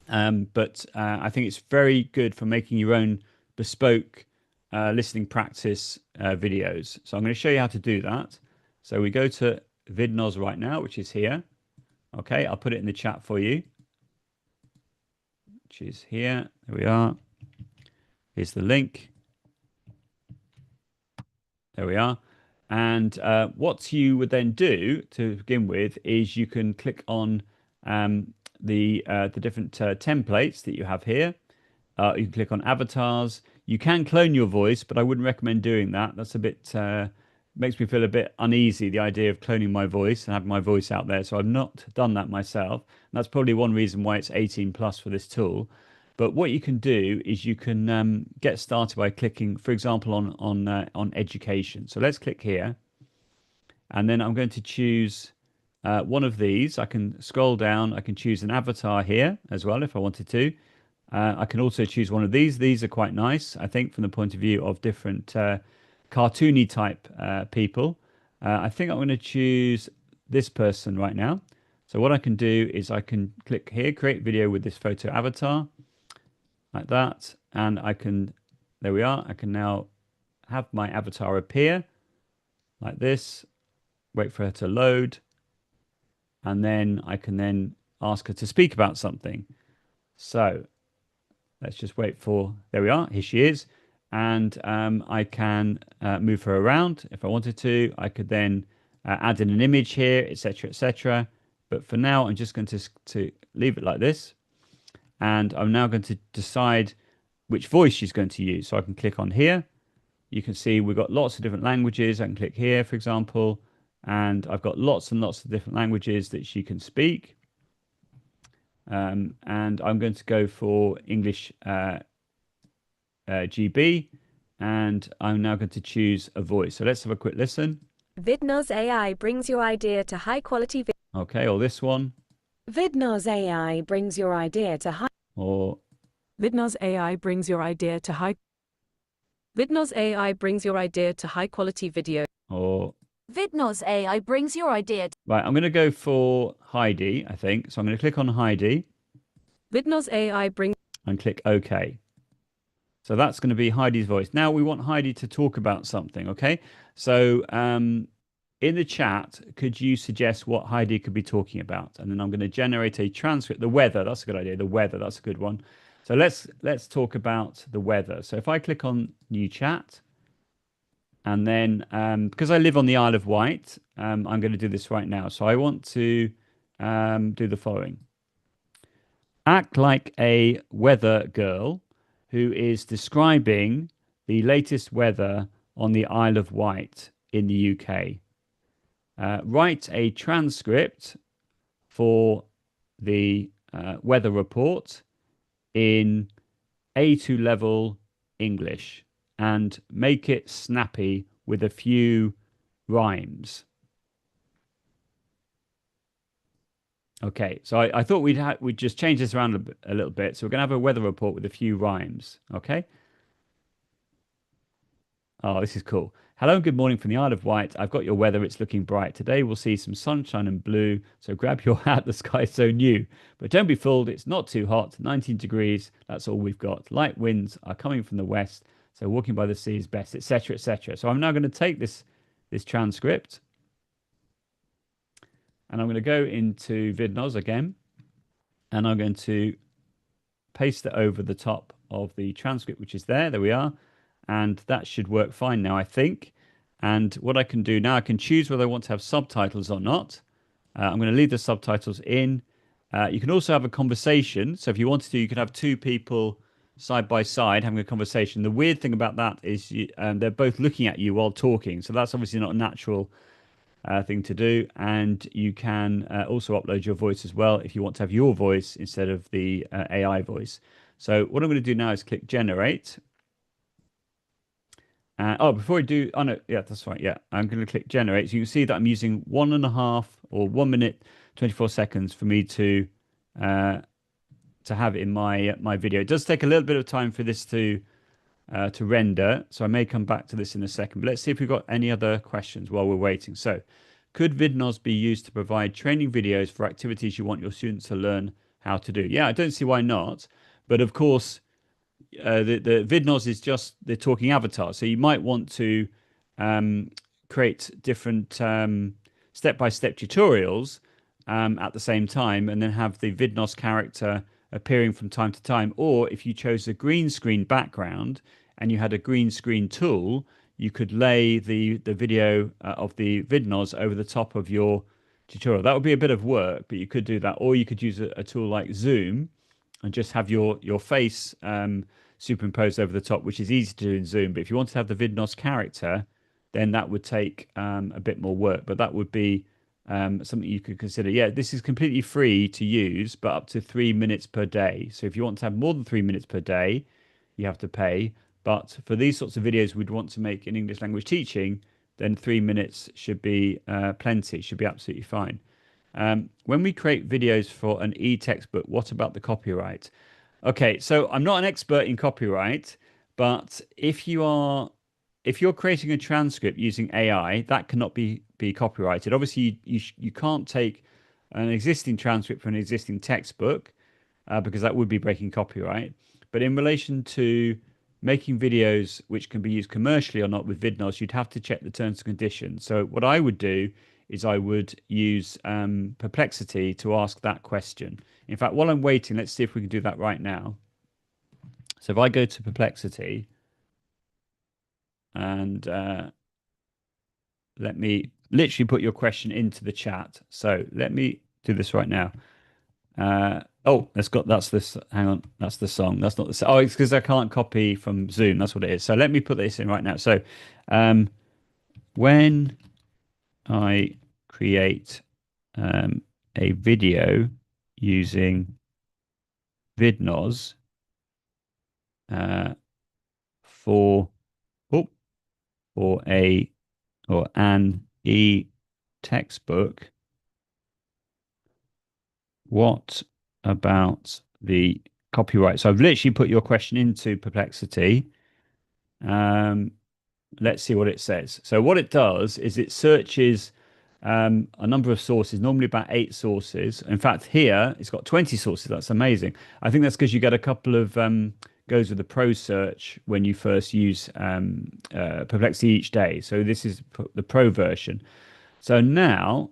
But I think it's very good for making your own bespoke listening practice videos. So I'm going to show you how to do that. So we go to Vidnoz right now, which is here. Okay, I'll put it in the chat for you, which is here. There we are. Here's the link. There we are. And what you would then do to begin with is you can click on the different templates that you have here. You can click on avatars. You can clone your voice, but I wouldn't recommend doing that. That's a bit makes me feel a bit uneasy, the idea of cloning my voice and having my voice out there. So I've not done that myself. And that's probably one reason why it's 18 plus for this tool. But what you can do is you can get started by clicking, for example, on education. So let's click here. And then I'm going to choose one of these. I can scroll down. I can choose an avatar here as well if I wanted to. I can also choose one of these. These are quite nice, I think, from the point of view of different cartoony type people. I think I'm going to choose this person right now. So what I can do is I can click here, create video with this photo avatar, like that. And I can, there we are. I can now have my avatar appear like this, wait for her to load. And then I can then ask her to speak about something. So let's just wait for, there we are, here she is. And I can move her around if I wanted to. I could then add in an image here, etc., etc. But for now, I'm just going to leave it like this. And I'm now going to decide which voice she's going to use. So I can click on here. You can see we've got lots of different languages. I can click here, for example. And I've got lots and lots of different languages that she can speak. and I'm going to go for English GB, and I'm now going to choose a voice. So let's have a quick listen. Vidnoz AI brings your idea to high quality. Okay, or this one. Vidnoz AI brings your idea to high. Or Vidnoz AI brings your idea to high. Vidnoz AI brings your idea to high quality video. or Vidnoz AI brings your idea. right, I'm going to go for Heidi, I think. So I'm going to click on Heidi Vidnoz AI brings. and click OK. So that's going to be Heidi's voice. Now we want Heidi to talk about something, okay? So in the chat, could you suggest what Heidi could be talking about? And then I'm going to generate a transcript. The weather, that's a good idea. The weather, that's a good one. So let's talk about the weather. So if I click on New Chat, and then because I live on the Isle of Wight, I'm going to do this right now. So I want to do the following. Act like a weather girl who is describing the latest weather on the Isle of Wight in the UK. Write a transcript for the weather report in A2 level English and make it snappy with a few rhymes. Okay, so I thought we'd just change this around a little bit. So we're going to have a weather report with a few rhymes. Okay. Oh, this is cool. Hello and good morning from the Isle of Wight. I've got your weather. It's looking bright. Today we'll see some sunshine and blue. So grab your hat. The sky's so new. But don't be fooled. It's not too hot. 19 degrees. That's all we've got. Light winds are coming from the west. So walking by the sea is best, etc., etc. So I'm now going to take this transcript. And I'm going to go into Vidnoz again, and I'm going to paste it over the top of the transcript, which is there. There we are. And that should work fine now, I think. And what I can do now, I can choose whether I want to have subtitles or not. I'm going to leave the subtitles in. You can also have a conversation. So if you wanted to, you could have two people side by side having a conversation. The weird thing about that is they're both looking at you while talking. So that's obviously not a natural thing to do. And you can also upload your voice as well if you want to have your voice instead of the AI voice. So what I'm going to do now is click generate. Before I do, oh no, yeah, that's right. Yeah, I'm going to click generate. So you can see that I'm using 1.5 or 1 minute 24 seconds for me to have in my video. It does take a little bit of time for this to render, so I may come back to this in a second. But let's see if we've got any other questions while we're waiting. So, could Vidnoz be used to provide training videos for activities you want your students to learn how to do? Yeah, I don't see why not. But of course, the Vidnoz is just the talking avatar. So you might want to create different step-by-step tutorials at the same time, and then have the Vidnoz character appearing from time to time. Or if you chose a green screen background and you had a green screen tool, you could lay the video of the Vidnoz over the top of your tutorial. That would be a bit of work, but you could do that. Or you could use a tool like Zoom and just have your face superimposed over the top, which is easy to do in Zoom. But if you want to have the Vidnoz character, then that would take a bit more work. But that would be something you could consider. Yeah, this is completely free to use, but up to 3 minutes per day. So if you want to have more than 3 minutes per day, you have to pay. But for these sorts of videos we'd want to make in English language teaching, then 3 minutes should be plenty, should be absolutely fine. When we create videos for an e-textbook, what about the copyright? Okay, so I'm not an expert in copyright, but if you're creating a transcript using AI, that cannot be copyrighted. Obviously, you can't take an existing transcript from an existing textbook because that would be breaking copyright. But in relation to making videos which can be used commercially or not with Vidnoz, you'd have to check the terms and conditions. So what I would do is I would use Perplexity to ask that question. In fact, while I'm waiting, let's see if we can do that right now. So if I go to Perplexity and let me literally put your question into the chat. So let me do this right now. That's this. Hang on, that's the song. That's not the song. Oh, it's because I can't copy from Zoom. That's what it is. So let me put this in right now. So when I create a video using Vidnoz for an e-textbook, what about the copyright? So I've literally put your question into Perplexity. Let's see what it says. So what it does is it searches a number of sources, normally about 8 sources. In fact, here it's got 20 sources. That's amazing. I think that's because you get a couple of goes with the pro search when you first use Perplexity each day. So this is the pro version. So now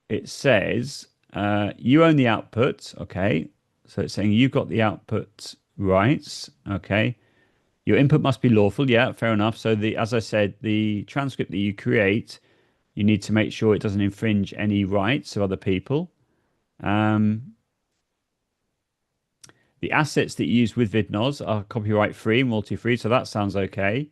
it says you own the output. Okay. So it's saying you've got the output rights. Okay. Your input must be lawful. Yeah, fair enough. So as I said, the transcript that you create, you need to make sure it doesn't infringe any rights of other people. The assets that you use with Vidnoz are copyright free, multi-free. So that sounds okay,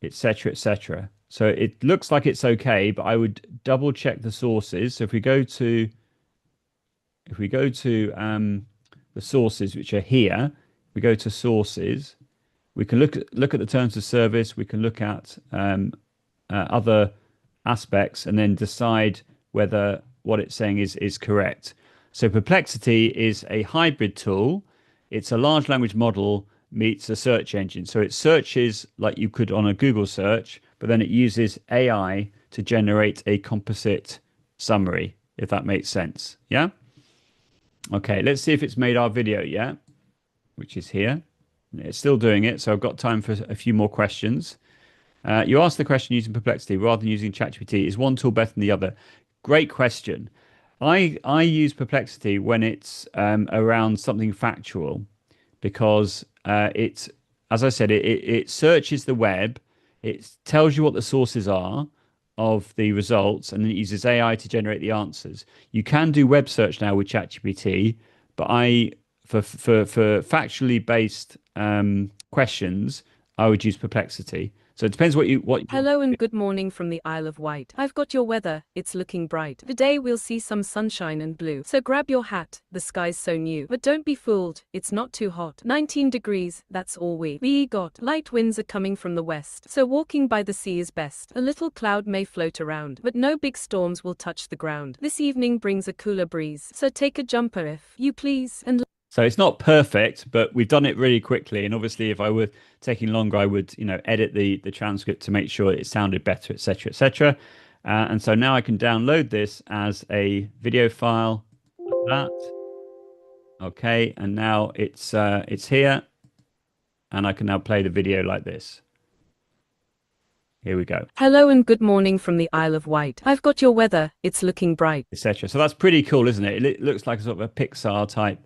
etc., etc. So it looks like it's okay, but I would double check the sources. So if we go to the sources, which are here, we go to sources, we can look at the terms of service, we can look at other aspects and then decide whether what it's saying is correct. So Perplexity is a hybrid tool. It's a large language model meets a search engine. So it searches like you could on a Google search, but then it uses AI to generate a composite summary, if that makes sense. Yeah? Okay, let's see if it's made our video yet, which is here. It's still doing it, so I've got time for a few more questions. You asked the question using Perplexity rather than using ChatGPT. Is one tool better than the other? Great question. I use Perplexity when it's around something factual, because it's, as I said, it searches the web, it tells you what the sources are of the results, and then it uses AI to generate the answers. You can do web search now with ChatGPT, but for factually based questions, I would use Perplexity. So it depends what you. Hello and good morning from the Isle of Wight. I've got your weather, it's looking bright. Today we'll see some sunshine and blue. So grab your hat, the sky's so new. But don't be fooled, it's not too hot. 19 degrees, that's all we got. Light winds are coming from the west, so walking by the sea is best. A little cloud may float around, but no big storms will touch the ground. This evening brings a cooler breeze, so take a jumper if you please. And so it's not perfect, but we've done it really quickly. And obviously, if I were taking longer, I would, edit the transcript to make sure it sounded better, etc., etc. And so now I can download this as a video file, like that. Okay, and now it's here, and I can now play the video like this. Here we go. Hello and good morning from the Isle of Wight. I've got your weather, it's looking bright, etc. So that's pretty cool, isn't it? It looks like a sort of a Pixar type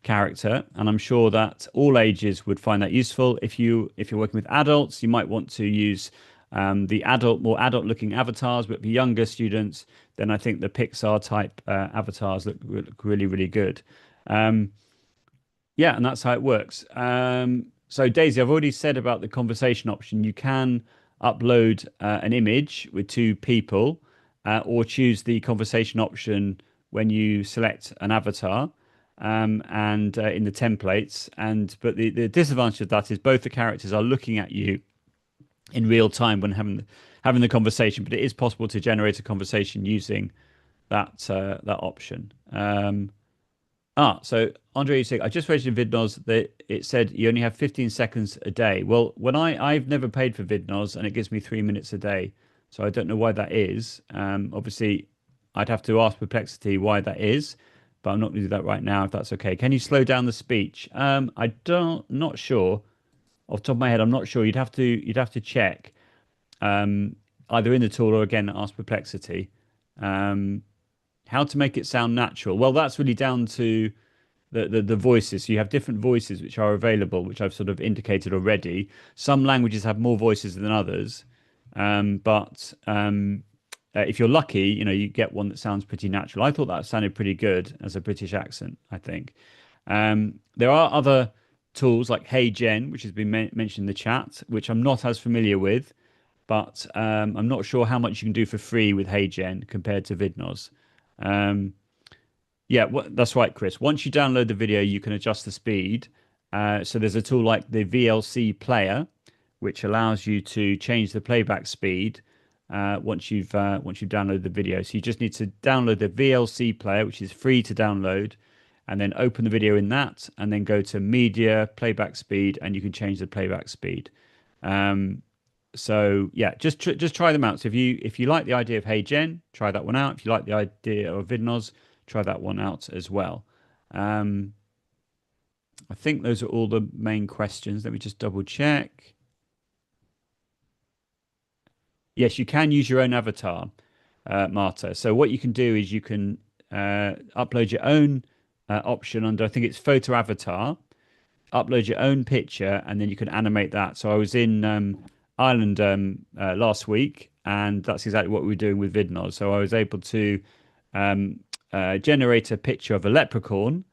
character, and I'm sure that all ages would find that useful. If you're working with adults, you might want to use the more adult looking avatars, but for younger students, then I think the Pixar type avatars look really, really good. Yeah, and that's how it works. So Daisy, I've already said about the conversation option. You can upload an image with 2 people, or choose the conversation option when you select an avatar. And in the templates, but the disadvantage of that is both the characters are looking at you in real time when having the conversation, but it is possible to generate a conversation using that option. So Andre, you say, I just registered in Vidnoz that it said you only have 15 seconds a day. Well, when I've never paid for Vidnoz, and it gives me 3 minutes a day, so I don't know why that is. Obviously I'd have to ask Perplexity why that is, but I'm not going to do that right now, if that's okay. Can you slow down the speech? Not sure. Off the top of my head, I'm not sure. You'd have to check either in the tool or again ask Perplexity. How to make it sound natural? Well, that's really down to the voices. So you have different voices which are available, which I've sort of indicated already. Some languages have more voices than others, but if you're lucky, you get one that sounds pretty natural. I thought that sounded pretty good as a British accent, I think. There are other tools like HeyGen, which has been mentioned in the chat, which I'm not as familiar with, but I'm not sure how much you can do for free with HeyGen compared to Vidnoz. Yeah, that's right, Chris. Once you download the video, you can adjust the speed. So there's a tool like the VLC player, which allows you to change the playback speed once you've downloaded the video. So you just need to download the VLC player, which is free to download, and then open the video in that, and then go to Media, Playback Speed, and you can change the playback speed. So yeah, just try them out. So if you like the idea of Hey Gen, try that one out. If you like the idea of Vidnoz, try that one out as well. I think those are all the main questions. Let me just double check. Yes, you can use your own avatar, Marta. So what you can do is you can upload your own option under, I think it's photo avatar, upload your own picture, and then you can animate that. So I was in Ireland last week, and that's exactly what we were doing with Vidnoz. So I was able to generate a picture of a leprechaun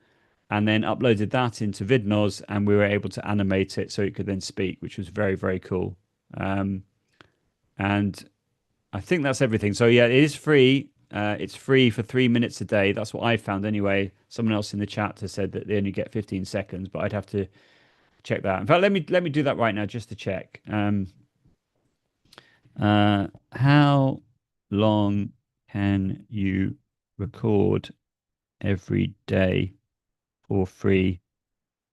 and then uploaded that into Vidnoz, and we were able to animate it so it could then speak, which was very, very cool. And I think that's everything. So yeah, it is free. It's free for 3 minutes a day. That's what I found anyway. Someone else in the chat has said that they only get 15 seconds, but I'd have to check that. In fact, let me do that right now just to check. How long can you record every day for free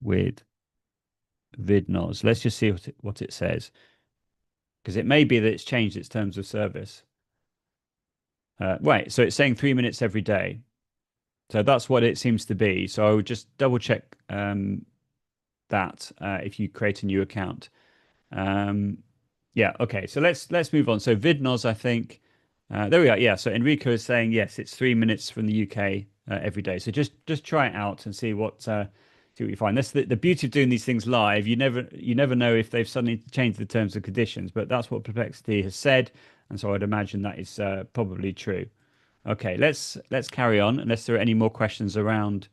with Vidnoz? Let's just see what it says, because it may be that it's changed its terms of service. Right, so it's saying 3 minutes every day. So that's what it seems to be. So I would just double check that if you create a new account. Yeah, okay, so let's move on. So Vidnoz, I think, there we are. Yeah, so Enrico is saying, yes, it's 3 minutes from the UK every day. So just try it out and see what you find. That's the beauty of doing these things live. You never know if they've suddenly changed the terms and conditions, but that's what Perplexity has said. And so I'd imagine that is probably true. Okay, let's carry on, unless there are any more questions around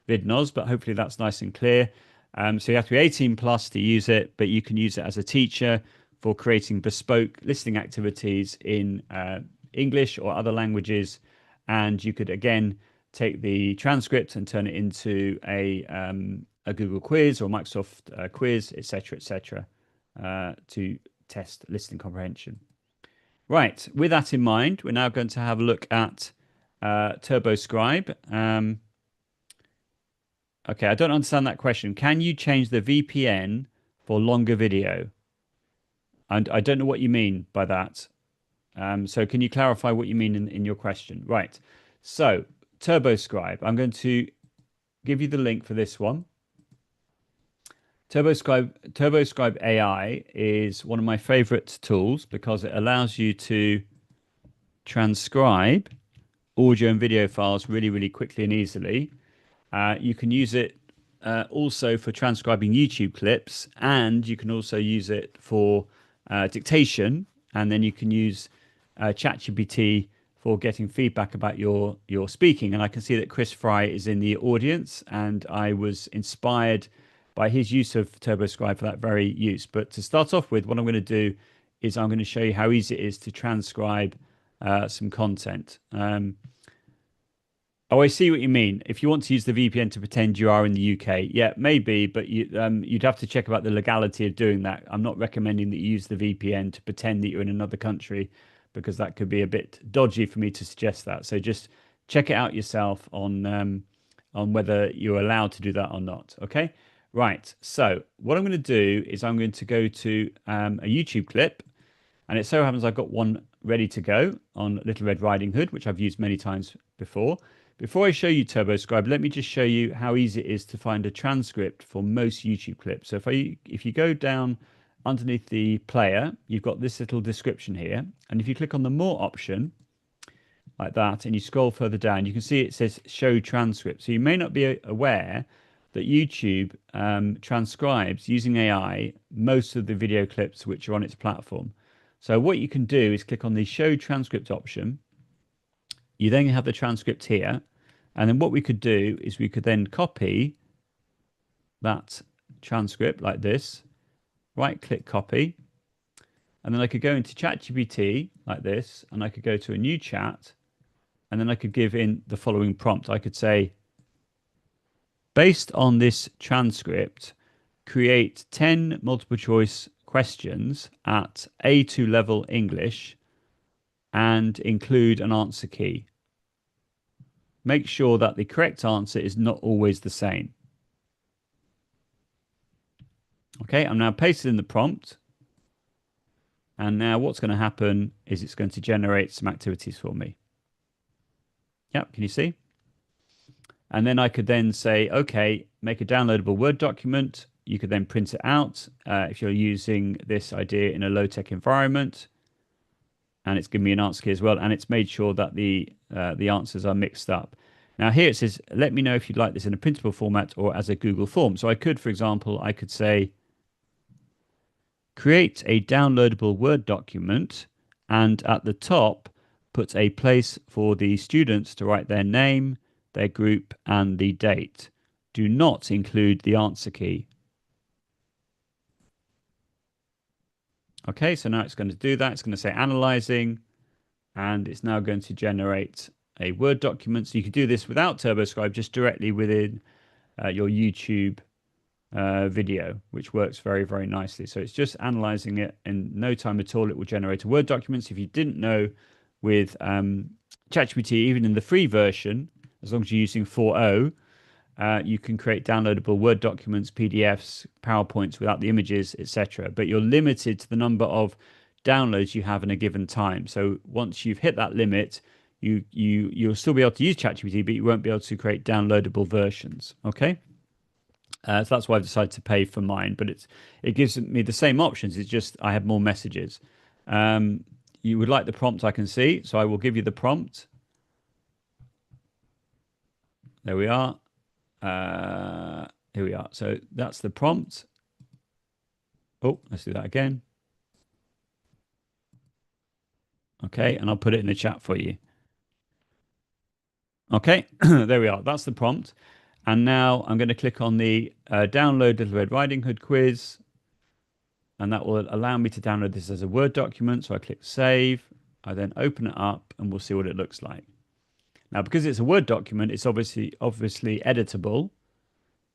Vidnoz, but hopefully that's nice and clear. So you have to be 18 plus to use it, but you can use it as a teacher for creating bespoke listening activities in English or other languages. And you could, again, take the transcript and turn it into a Google quiz or Microsoft quiz, etc., to test listening comprehension. Right, with that in mind, we're now going to have a look at TurboScribe. Okay, I don't understand that question. Can you change the VPN for longer video? And I don't know what you mean by that. So can you clarify what you mean in your question? Right, so TurboScribe. I'm going to give you the link for this one. TurboScribe AI is one of my favorite tools because it allows you to transcribe audio and video files really, really quickly and easily. You can use it also for transcribing YouTube clips, and you can also use it for dictation, and then you can use ChatGPT for getting feedback about your speaking. And I can see that Chris Fry is in the audience, and I was inspired by his use of TurboScribe for that very use. But to start off with, what I'm going to do is I'm going to show you how easy it is to transcribe some content. Oh, I see what you mean. If you want to use the VPN to pretend you are in the UK, yeah, maybe, but you'd have to check about the legality of doing that. I'm not recommending that you use the VPN to pretend that you're in another country, because that could be a bit dodgy for me to suggest that. So just check it out yourself on whether you're allowed to do that or not. Okay, right. So what I'm going to do is I'm going to go to a YouTube clip, and it so happens I've got one ready to go on Little Red Riding Hood, which I've used many times before. Before I show you TurboScribe, let me just show you how easy it is to find a transcript for most YouTube clips. So if you go down underneath the player, you've got this little description here. And if you click on the More option, like that, and you scroll further down, you can see it says Show Transcript. So you may not be aware that YouTube transcribes, using AI, most of the video clips which are on its platform. So what you can do is click on the Show Transcript option. You then have the transcript here, and then what we could do is we could then copy that transcript like this, right click copy, and then I could go into ChatGPT like this, and I could go to a new chat, and then I could give in the following prompt. I could say, based on this transcript, create 10 multiple choice questions at A2 level English and include an answer key. Make sure that the correct answer is not always the same. Okay, I'm now pasted in the prompt. And now what's going to happen is it's going to generate some activities for me. Yep, can you see? And then I could then say, okay, make a downloadable Word document. You could then print it out if you're using this idea in a low-tech environment. And it's given me an answer key as well. And it's made sure that the answers are mixed up. Now here it says, let me know if you'd like this in a printable format or as a Google form. So I could, for example, I could say, create a downloadable Word document and at the top, put a place for the students to write their name, their group, and the date. Do not include the answer key. Okay, so now it's going to do that. It's going to say analyzing, and it's now going to generate a Word document. So you could do this without TurboScribe, just directly within your YouTube video, which works very, very nicely. So it's just analyzing it in no time at all. It will generate a Word document. So if you didn't know, with ChatGPT, even in the free version, as long as you're using 4.0, you can create downloadable Word documents, PDFs, PowerPoints without the images, etc. But you're limited to the number of downloads you have in a given time. So once you've hit that limit, you'll still be able to use ChatGPT, but you won't be able to create downloadable versions. Okay. So that's why I've decided to pay for mine, but it gives me the same options. It's just I have more messages. You would like the prompt, I can see, so I will give you the prompt. There we are. Here we are. So that's the prompt. Oh, let's do that again. Okay, and I'll put it in the chat for you. Okay, there we are. That's the prompt. And now I'm going to click on the download Little Red Riding Hood quiz. And that will allow me to download this as a Word document. So I click save. I then open it up and we'll see what it looks like. Now, because it's a Word document, it's obviously editable.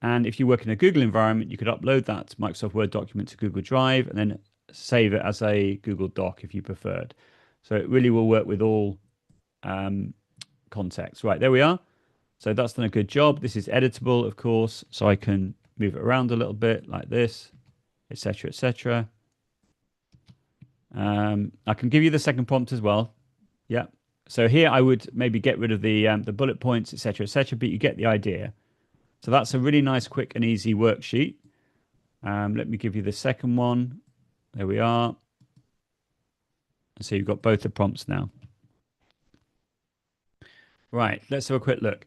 And if you work in a Google environment, you could upload that Microsoft Word document to Google Drive and then save it as a Google Doc if you preferred. So it really will work with all contexts. Right, there we are. So that's done a good job. This is editable, of course, so I can move it around a little bit like this, etc., etc. I can give you the second prompt as well. Yeah. So here I would maybe get rid of the bullet points, etc., etc., but you get the idea. So that's a really nice, quick and easy worksheet. Let me give you the second one. There we are. So you've got both the prompts now. Right, let's have a quick look.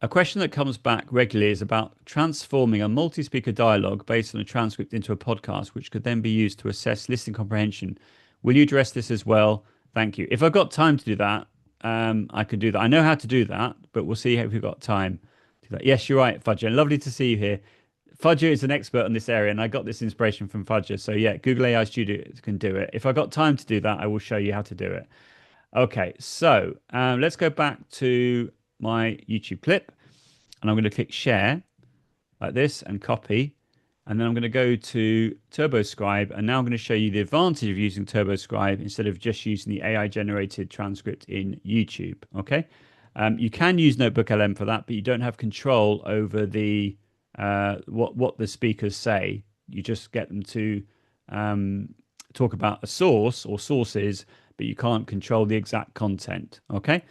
A question that comes back regularly is about transforming a multi-speaker dialogue based on a transcript into a podcast, which could then be used to assess listening comprehension. Will you address this as well? Thank you. If I've got time to do that, I could do that. I know how to do that, but we'll see if we've got time to do that. Yes, you're right, Fudger. Lovely to see you here. Fudger is an expert on this area, and I got this inspiration from Fudger. So yeah, Google AI Studio can do it. If I've got time to do that, I will show you how to do it. Okay, so let's go back to my YouTube clip, and I'm going to click share like this and copy, and then I'm going to go to TurboScribe, and now I'm going to show you the advantage of using TurboScribe instead of just using the AI generated transcript in YouTube. Okay, you can use Notebook LM for that, but you don't have control over the what the speakers say. You just get them to talk about a source or sources, but you can't control the exact content. Okay.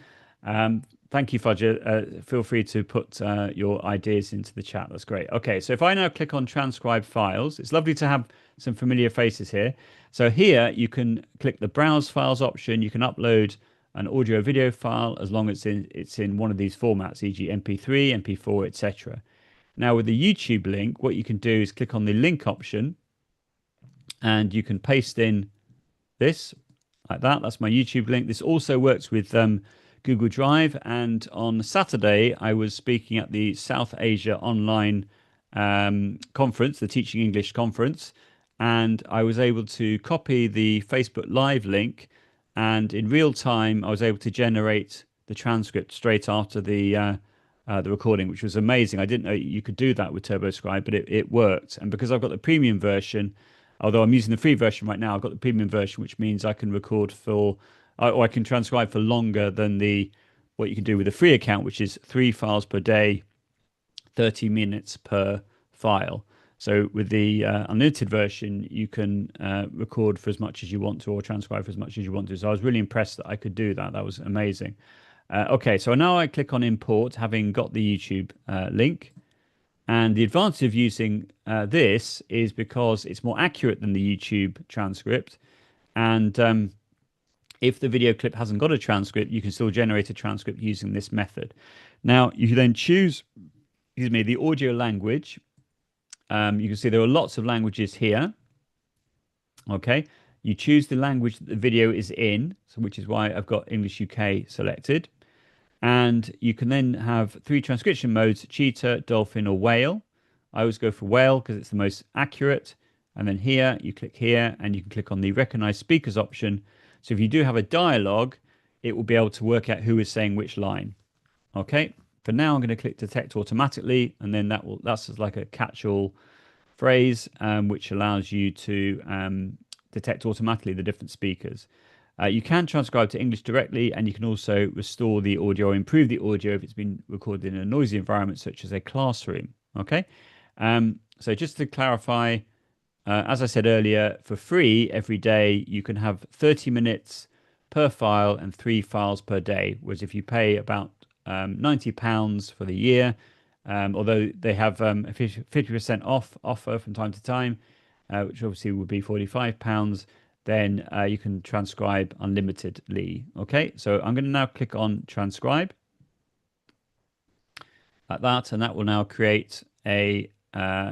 Thank you, Fudger. Feel free to put your ideas into the chat. That's great. Okay, so if I now click on transcribe files, it's lovely to have some familiar faces here. So here you can click the browse files option. You can upload an audio video file as long as it's in one of these formats, e.g. MP3, MP4, etc. Now with the YouTube link, what you can do is click on the link option and you can paste in this like that. That's my YouTube link. This also works with Google Drive, and on Saturday I was speaking at the South Asia Online conference, the Teaching English conference, and I was able to copy the Facebook Live link, and in real time I was able to generate the transcript straight after the recording, which was amazing. I didn't know you could do that with TurboScribe, but it worked. And because I've got the premium version, although I'm using the free version right now, I've got the premium version, which means I can record for, or I can transcribe for longer than what you can do with the free account, which is 3 files per day, 30 minutes per file. So with the unlimited version, you can record for as much as you want to, or transcribe for as much as you want to. So I was really impressed that I could do that. That was amazing. Okay, so now I click on import, having got the YouTube link. And the advantage of using this is because it's more accurate than the YouTube transcript. And if the video clip hasn't got a transcript, you can still generate a transcript using this method. Now, you then choose, the audio language. You can see there are lots of languages here. Okay, you choose the language that the video is in, so which is why I've got English UK selected. And you can then have 3 transcription modes: cheetah, dolphin, or whale. I always go for whale because it's the most accurate. And then here, you click here, and you can click on the recognize speakers option. So if you do have a dialogue, it will be able to work out who is saying which line. Okay, for now, I'm going to click detect automatically, and then that's just like a catch-all phrase, which allows you to detect automatically the different speakers. You can transcribe to English directly, and you can also restore the audio or improve the audio if it's been recorded in a noisy environment, such as a classroom. Okay, so just to clarify, as I said earlier, for free every day, you can have 30 minutes per file and 3 files per day, whereas if you pay about £90 for the year, although they have a 50% off offer from time to time, which obviously would be £45, then you can transcribe unlimitedly. Okay, so I'm going to now click on transcribe like that, and that will now create a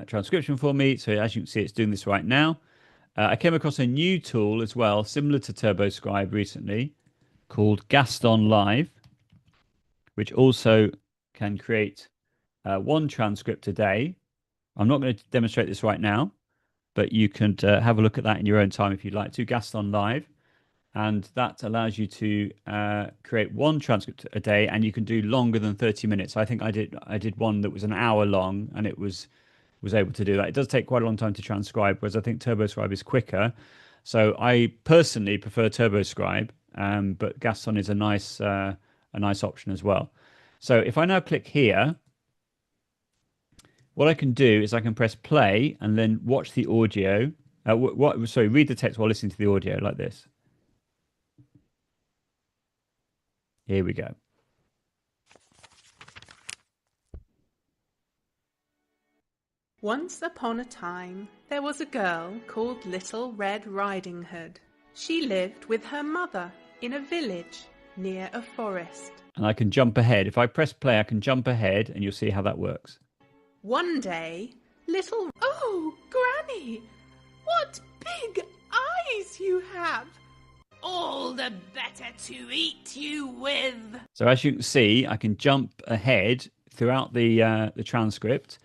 transcription for me. So as you can see, it's doing this right now. I came across a new tool as well, similar to TurboScribe recently, called Gaston Live, which also can create 1 transcript a day. I'm not going to demonstrate this right now, but you can have a look at that in your own time if you'd like to. Gaston Live, and that allows you to create 1 transcript a day, and you can do longer than 30 minutes. I think I did one that was an hour long, and it was able to do that. It does take quite a long time to transcribe, whereas I think TurboScribe is quicker. So I personally prefer TurboScribe, but Gaston is a nice option as well. So if I now click here, what I can do is I can press play and then watch the audio. Read the text while listening to the audio like this. Here we go. Once upon a time, there was a girl called Little Red Riding Hood. She lived with her mother in a village near a forest. And I can jump ahead. If I press play, I can jump ahead, and you'll see how that works. One day, Oh, Granny! What big eyes you have! All the better to eat you with! So as you can see, I can jump ahead throughout the transcript,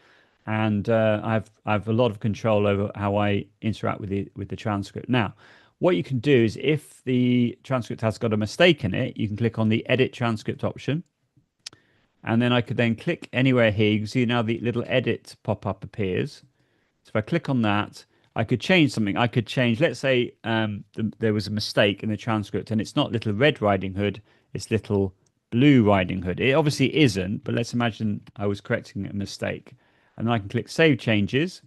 and I have a lot of control over how I interact with the transcript. Now, what you can do is, if the transcript has got a mistake in it, you can click on the Edit Transcript option. And then I could then click anywhere here. You can see now the little edit pop-up appears. So if I click on that, I could change something. I could change, let's say there was a mistake in the transcript, and it's not Little Red Riding Hood, it's Little Blue Riding Hood. It obviously isn't, but let's imagine I was correcting a mistake. And then I can click Save Changes.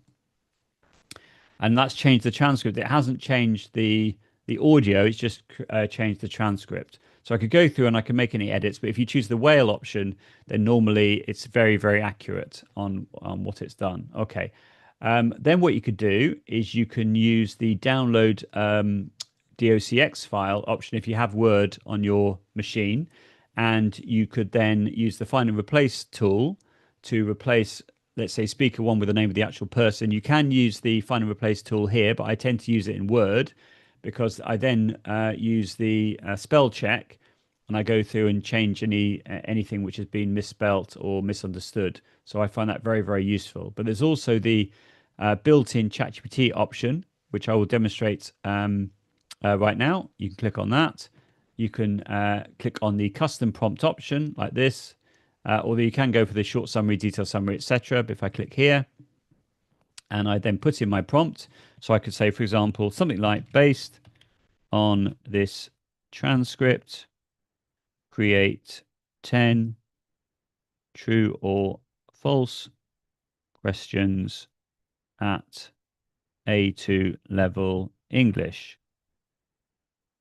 And that's changed the transcript. It hasn't changed the audio, it's just changed the transcript. So I could go through and I can make any edits, but if you choose the whale option, then normally it's very, very accurate on what it's done. Okay. Then what you could do is you can use the download docx file option if you have Word on your machine, and you could then use the Find and Replace tool to replace, let's say, speaker 1 with the name of the actual person. You can use the Find and Replace tool here, but I tend to use it in Word, because I then use the spell check, and I go through and change anything which has been misspelt or misunderstood. So I find that very, very useful. But there's also the built-in ChatGPT option, which I will demonstrate right now. You can click on that, you can click on the custom prompt option like this, although you can go for the short summary, detailed summary, etc. But if I click here and I then put in my prompt, so I could say, for example, something like, based on this transcript, create 10 true or false questions at A2 level English.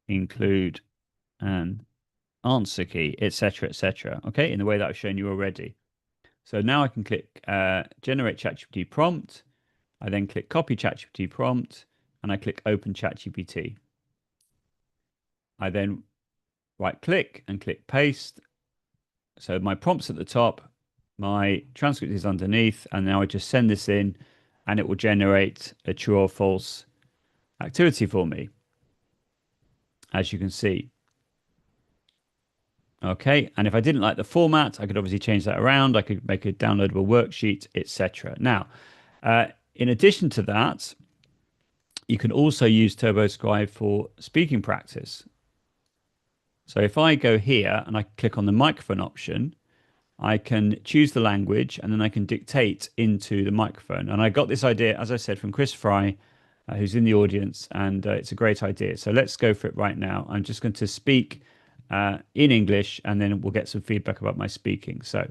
Include an answer key, etc., etc. Okay, in the way that I've shown you already. So now I can click generate ChatGPT prompt. I then click copy ChatGPT prompt, and I click open ChatGPT. I then right click and click paste. So my prompt's at the top, my transcript is underneath, and now I just send this in and it will generate a true or false activity for me, as you can see. Okay, and if I didn't like the format, I could obviously change that around. I could make a downloadable worksheet, etc. Now, in addition to that, you can also use TurboScribe for speaking practice. So if I go here and I click on the microphone option, I can choose the language and then I can dictate into the microphone. And I got this idea, as I said, from Chris Fry, who's in the audience, and it's a great idea. So let's go for it right now. I'm just going to speak in English, and then we'll get some feedback about my speaking. So,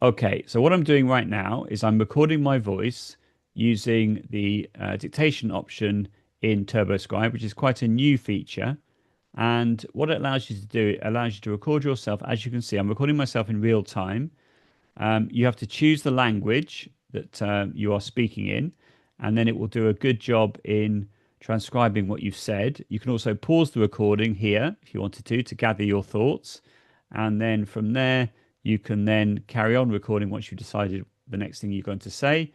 okay, so what I'm doing right now is I'm recording my voice using the dictation option in TurboScribe, which is quite a new feature. And what it allows you to do, it allows you to record yourself. As you can see, I'm recording myself in real time. You have to choose the language that you are speaking in, and then it will do a good job in transcribing what you've said. You can also pause the recording here if you wanted to gather your thoughts. And then from there, you can then carry on recording once you've decided the next thing you're going to say.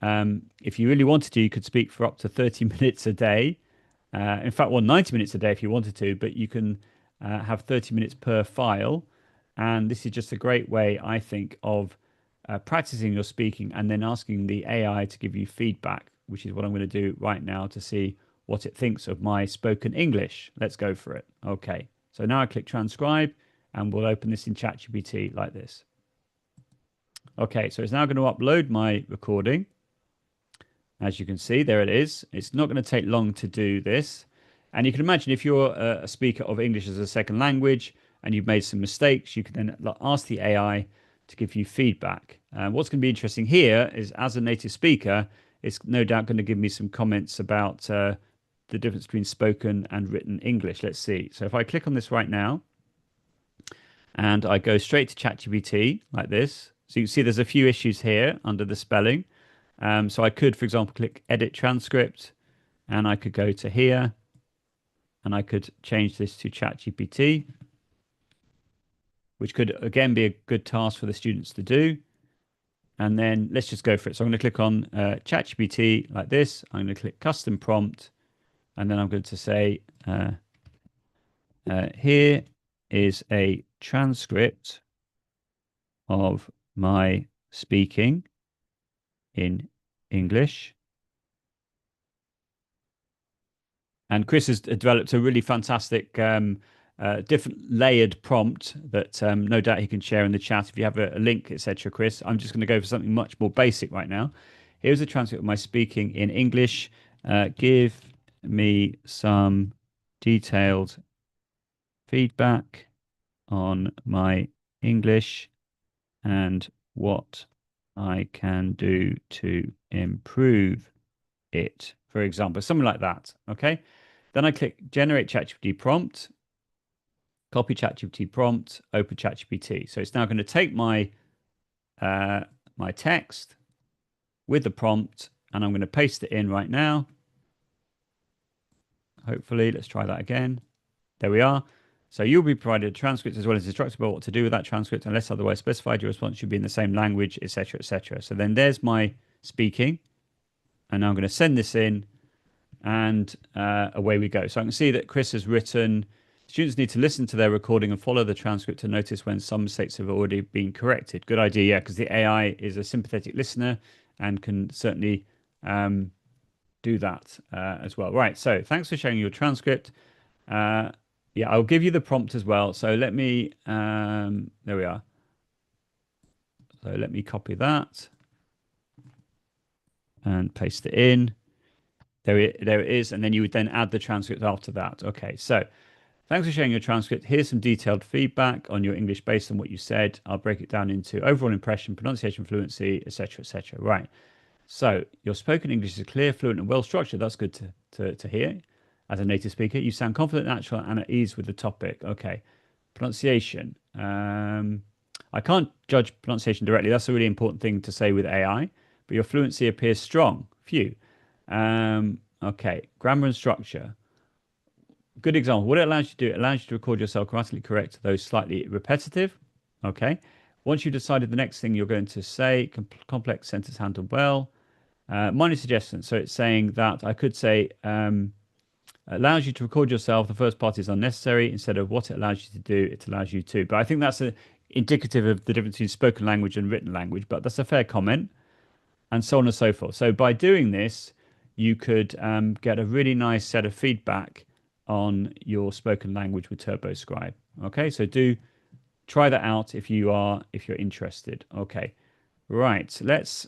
If you really wanted to, you could speak for up to 30 minutes a day. In fact, 90 minutes a day if you wanted to, but you can have 30 minutes per file. And this is just a great way, I think, of practicing your speaking and then asking the AI to give you feedback, which is what I'm going to do right now to see what it thinks of my spoken English. Let's go for it. Okay, so now I click transcribe and we'll open this in ChatGPT like this. Okay, so it's now going to upload my recording. As you can see, there it is. It's not going to take long to do this. And you can imagine if you're a speaker of English as a second language and you've made some mistakes, you can then ask the AI to give you feedback. What's going to be interesting here is, as a native speaker, it's no doubt going to give me some comments about the difference between spoken and written English. Let's see. So if I click on this right now and I go straight to ChatGPT like this, so you can see there's a few issues here under the spelling. So I could, for example, click edit transcript, and I could go to here and I could change this to ChatGPT, which could again be a good task for the students to do. And then let's just go for it. So I'm going to click on ChatGPT like this. I'm going to click custom prompt, and then I'm going to say, here is a transcript of my speaking in English. And Chris has developed a really fantastic different layered prompt that no doubt he can share in the chat if you have a link, etc. Chris, I'm just going to go for something much more basic right now. Here's a transcript of my speaking in English. Give me some detailed feedback on my English and what I can do to improve it, for example, something like that. Okay, then I click generate ChatGPT prompt, copy ChatGPT prompt, open ChatGPT. So it's now going to take my my text with the prompt, and I'm going to paste it in right now. Hopefully, let's try that again. There we are. So you'll be provided a transcript as well as instructions about what to do with that transcript. Unless otherwise specified, your response should be in the same language, etc., etc. So then there's my speaking. And now I'm going to send this in, and away we go. So I can see that Chris has written, students need to listen to their recording and follow the transcript to notice when some mistakes have already been corrected. Good idea, yeah, because the AI is a sympathetic listener and can certainly do that as well. Right, so thanks for sharing your transcript. yeah, I'll give you the prompt as well. So let me, there we are. So let me copy that and paste it in. There it is. And then you would then add the transcript after that. Okay, so thanks for sharing your transcript. Here's some detailed feedback on your English based on what you said. I'll break it down into overall impression, pronunciation, fluency, etc., etc. Right. So your spoken English is clear, fluent, and well structured. That's good to hear. As a native speaker, you sound confident, natural, and at ease with the topic. Okay. Pronunciation. I can't judge pronunciation directly. That's a really important thing to say with AI. But your fluency appears strong. Phew. Okay. Grammar and structure. Good example. What it allows you to do, it allows you to record yourself grammatically correct, those slightly repetitive. Okay. Once you've decided the next thing you're going to say, complex sentence handled well. Minor suggestions. So it's saying that I could say, allows you to record yourself. The first part is unnecessary. Instead of what it allows you to do, it allows you to. But I think that's indicative of the difference between spoken language and written language. But that's a fair comment, and so on and so forth. So by doing this, you could get a really nice set of feedback on your spoken language with TurboScribe. Okay, so do try that out if you're interested. Okay, right. Let's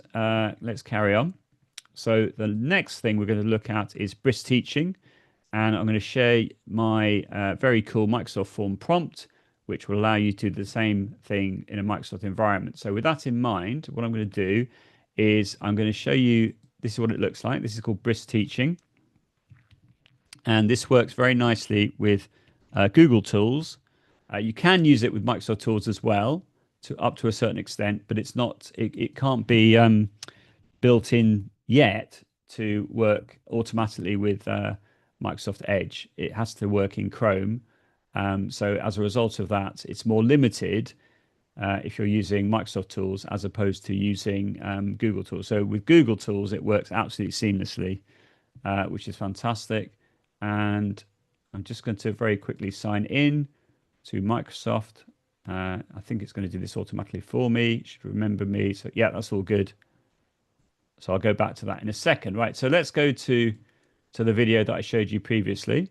carry on. So the next thing we're going to look at is Brisk Teaching, and I'm going to share my very cool Microsoft form prompt, which will allow you to do the same thing in a Microsoft environment. So with that in mind, what I'm going to do is I'm going to show you, this is what it looks like. This is called Brisk Teaching. And this works very nicely with Google Tools. You can use it with Microsoft Tools as well, up to a certain extent, but it's not. It can't be built in yet to work automatically with Microsoft Edge. It has to work in Chrome. So as a result of that, it's more limited if you're using Microsoft Tools as opposed to using Google Tools. So with Google Tools, it works absolutely seamlessly, which is fantastic. And I'm just going to very quickly sign in to Microsoft. I think it's going to do this automatically for me. It should remember me. So yeah, that's all good. So I'll go back to that in a second. Right, so let's go to the video that I showed you previously.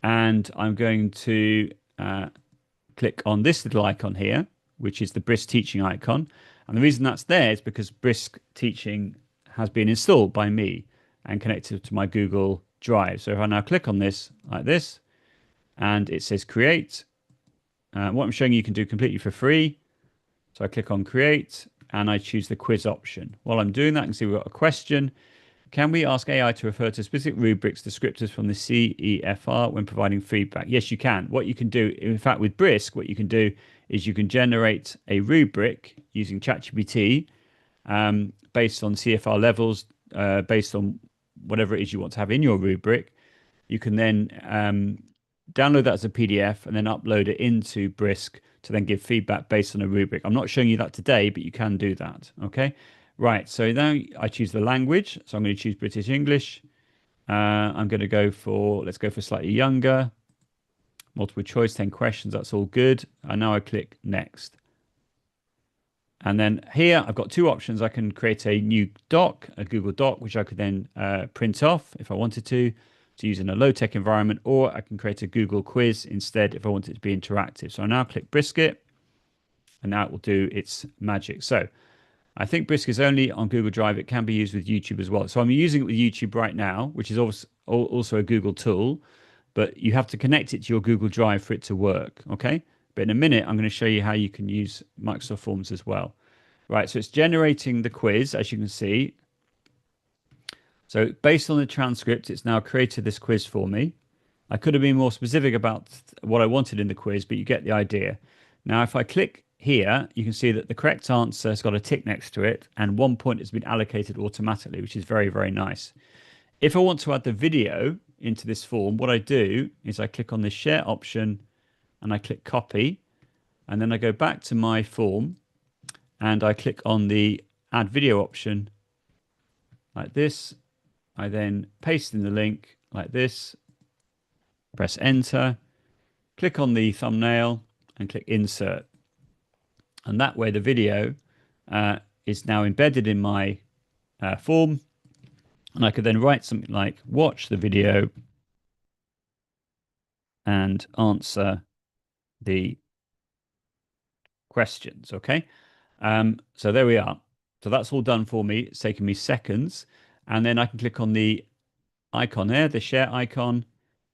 And I'm going to click on this little icon here, which is the Brisk Teaching icon. And the reason that's there is because Brisk Teaching has been installed by me and connected to my Google Drive. So if I now click on this like this, and it says create, what I'm showing you can do completely for free. So I click on create and I choose the quiz option. While I'm doing that, you can see we've got a question. Can we ask AI to refer to specific rubrics, descriptors from the CEFR when providing feedback? Yes, you can. What you can do, in fact, with Brisk, what you can do is you can generate a rubric using ChatGPT based on CFR levels, based on whatever it is you want to have in your rubric. You can then download that as a PDF and then upload it into Brisk to then give feedback based on a rubric. I'm not showing you that today, but you can do that. Okay. Right, so now I choose the language. So I'm going to choose British English. I'm going to go for, let's go for slightly younger. Multiple choice, 10 questions, that's all good. And now I click next. And then here I've got two options. I can create a new doc, a Google Doc, which I could then print off if I wanted to use in a low-tech environment, or I can create a Google quiz instead if I want it to be interactive. So I now click Brisket, and now it will do its magic. So I think Brisk is only on Google Drive. It can be used with YouTube as well. So I'm using it with YouTube right now, which is also a Google tool, but you have to connect it to your Google Drive for it to work, okay? But in a minute, I'm going to show you how you can use Microsoft Forms as well. Right, so it's generating the quiz, as you can see. So based on the transcript, it's now created this quiz for me. I could have been more specific about what I wanted in the quiz, but you get the idea. Now, if I click here, you can see that the correct answer has got a tick next to it, and 1 point has been allocated automatically, which is very, very nice. If I want to add the video into this form, what I do is I click on the share option and I click copy, and then I go back to my form and I click on the add video option like this. I then paste in the link like this, press enter, click on the thumbnail and click insert. And that way the video is now embedded in my form. And I could then write something like, watch the video and answer the questions. Okay. So there we are. So that's all done for me. It's taken me seconds. And then I can click on the icon there, the share icon.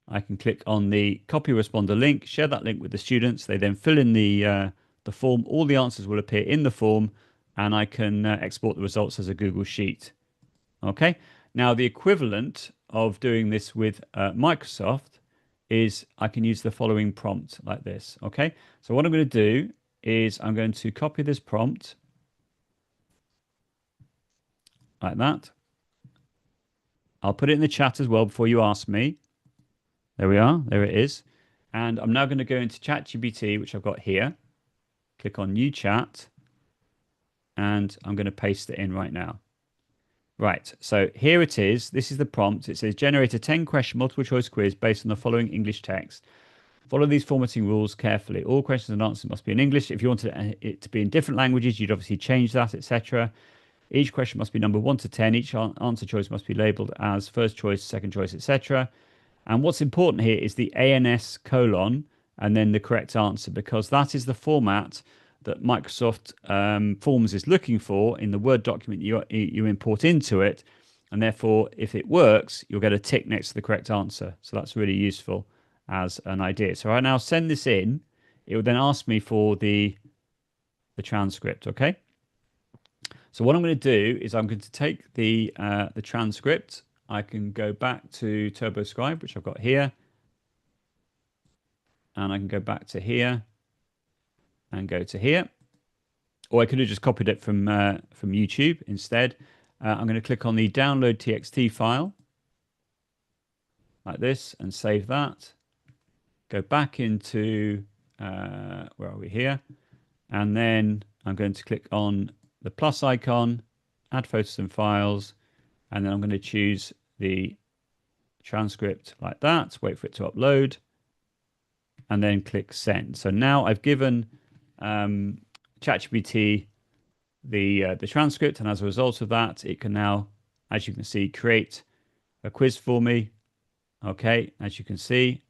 I can click on the copy responder link, share that link with the students. They then fill in the form. All the answers will appear in the form, and I can export the results as a Google Sheet. Okay. Now, the equivalent of doing this with Microsoft is I can use the following prompt like this. Okay. So what I'm going to do is I'm going to copy this prompt like that. I'll put it in the chat as well before you ask me. There we are. There it is. And I'm now going to go into ChatGPT, which I've got here. Click on New Chat. And I'm going to paste it in right now. Right. So here it is. This is the prompt. It says, generate a 10-question multiple choice quiz based on the following English text. Follow these formatting rules carefully. All questions and answers must be in English. If you wanted it to be in different languages, you'd obviously change that, etc. Each question must be numbered 1 to 10. Each answer choice must be labeled as first choice, second choice, etc. And what's important here is the ANS colon and then the correct answer, because that is the format that Microsoft Forms is looking for in the Word document you import into it. And therefore, if it works, you'll get a tick next to the correct answer. So that's really useful as an idea. So I now send this in. It will then ask me for the transcript, okay? So what I'm going to do is I'm going to take the transcript. I can go back to TurboScribe, which I've got here. And I can go back to here and go to here. Or I could have just copied it from YouTube instead. I'm going to click on the download TXT file like this and save that. Go back into, where are we here? And then I'm going to click on the plus icon, add photos and files, and then I'm going to choose the transcript like that, wait for it to upload, and then click send. So now I've given ChatGPT the transcript, and as a result of that, it can now, as you can see, create a quiz for me. Okay, as you can see.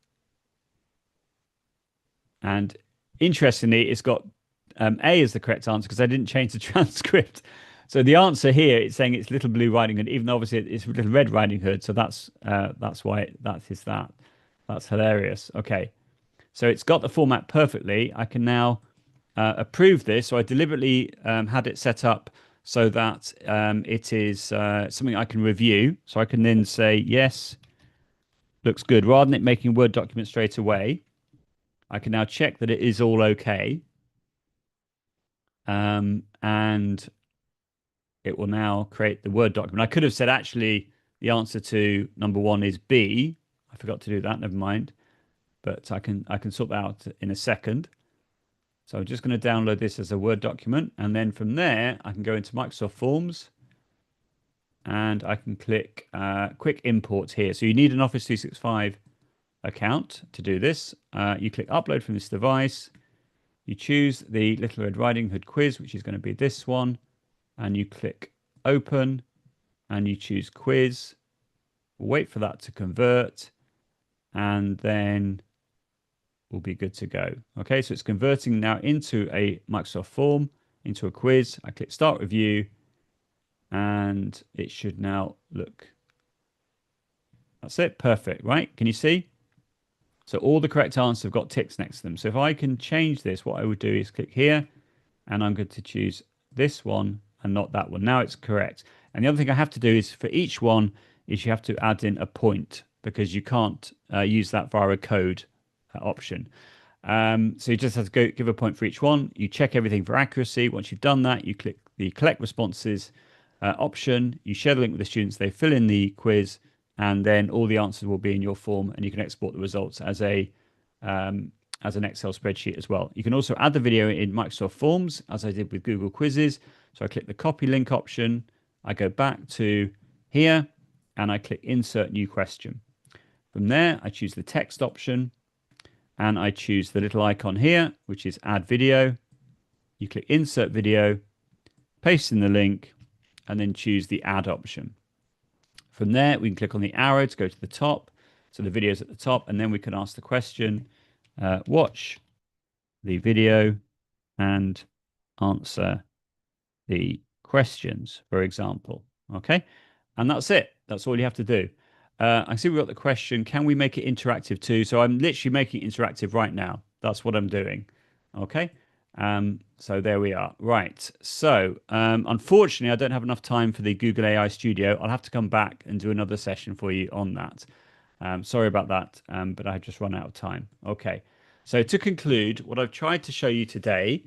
And interestingly, it's got A as the correct answer because I didn't change the transcript. So the answer here, it's saying it's Little Blue Riding Hood, even though obviously it's Little Red Riding Hood. So that's why that is that. That's hilarious. Okay, so it's got the format perfectly. I can now approve this. So I deliberately had it set up so that it is something I can review. So I can then say, yes, looks good. Rather than it making a Word document straight away, I can now check that it is all okay. And it will now create the Word document. I could have said, actually, the answer to number 1 is B. I forgot to do that. Never mind. But I can sort that out in a second. So I'm just going to download this as a Word document. And then from there, I can go into Microsoft Forms. And I can click Quick Import here. So you need an Office 365 account to do this. You click Upload from this device. You choose the Little Red Riding Hood quiz, which is going to be this one. And you click Open. And you choose Quiz. Wait for that to convert. And then we'll be good to go. Okay, so it's converting now into a Microsoft form, into a quiz. I click Start Review. And it should now look. That's it. Perfect, right? Can you see? So all the correct answers have got ticks next to them. So if I can change this, what I would do is click here, and I'm going to choose this one and not that one. Now it's correct. And the other thing I have to do is for each one is you have to add in a point because you can't use that via a code option. So you just have to give a point for each one. You check everything for accuracy. Once you've done that, you click the Collect Responses option. You share the link with the students. They fill in the quiz. And then all the answers will be in your form, and you can export the results as an Excel spreadsheet as well. You can also add the video in Microsoft Forms, as I did with Google Quizzes. So I click the copy link option. I go back to here, and I click Insert New Question. From there, I choose the text option, and I choose the little icon here, which is Add Video. You click Insert Video, paste in the link, and then choose the Add option. From there, we can click on the arrow to go to the top. So the video is at the top, and then we can ask the question, watch the video and answer the questions, for example. Okay, and that's it. That's all you have to do. I see we've got the question, can we make it interactive too? So I'm literally making it interactive right now. That's what I'm doing. Okay, so there we are. Right, so unfortunately, I don't have enough time for the Google AI Studio. I'll have to come back and do another session for you on that. Sorry about that, but I just run out of time. Okay, so to conclude, what I've tried to show you today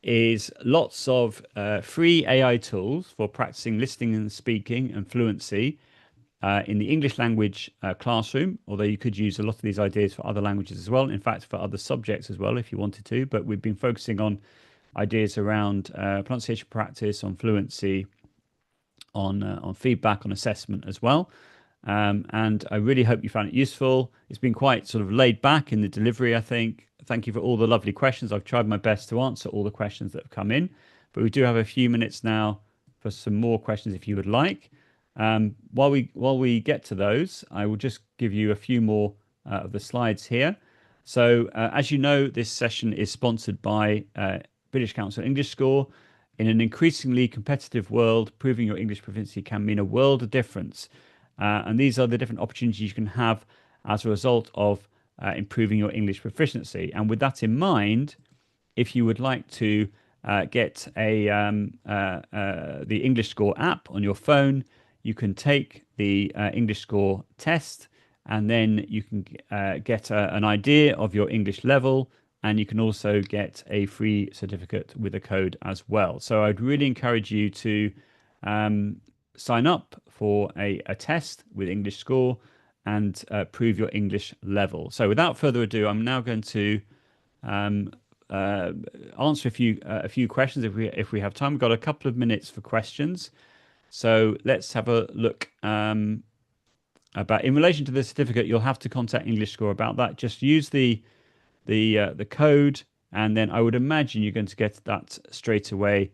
is lots of free AI tools for practicing listening and speaking and fluency in the English language classroom, although you could use a lot of these ideas for other languages as well, in fact, for other subjects as well, if you wanted to. But we've been focusing on ideas around pronunciation practice, on fluency, on feedback, on assessment as well. And I really hope you found it useful. It's been quite sort of laid back in the delivery, I think. Thank you for all the lovely questions. I've tried my best to answer all the questions that have come in, but we do have a few minutes now for some more questions if you would like. While we get to those, I will just give you a few more of the slides here. So as you know, this session is sponsored by British Council EnglishScore. In an increasingly competitive world, proving your English proficiency can mean a world of difference. And these are the different opportunities you can have as a result of improving your English proficiency. And with that in mind, if you would like to get the EnglishScore app on your phone, you can take the EnglishScore test, and then you can get an idea of your English level, and you can also get a free certificate with a code as well. So I'd really encourage you to sign up for a test with EnglishScore and prove your English level. So without further ado, I'm now going to answer a few questions if we have time. We've got a couple of minutes for questions. So let's have a look about in relation to the certificate. You'll have to contact EnglishScore about that. Just use the code, and then I would imagine you're going to get that straight away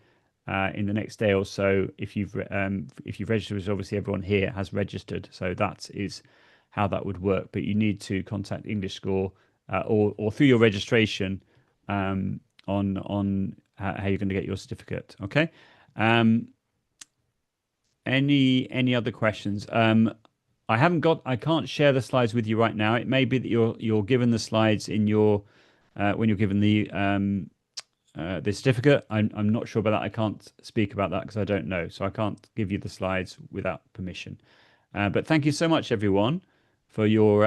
in the next day or so. If you've registered, because obviously everyone here has registered, so that is how that would work. But you need to contact EnglishScore or through your registration on how you're going to get your certificate. Okay. Any other questions? I can't share the slides with you right now. It may be that you're given the slides in your when you're given the certificate. I'm not sure about that. I can't speak about that because I don't know. So I can't give you the slides without permission. But thank you so much, everyone, for your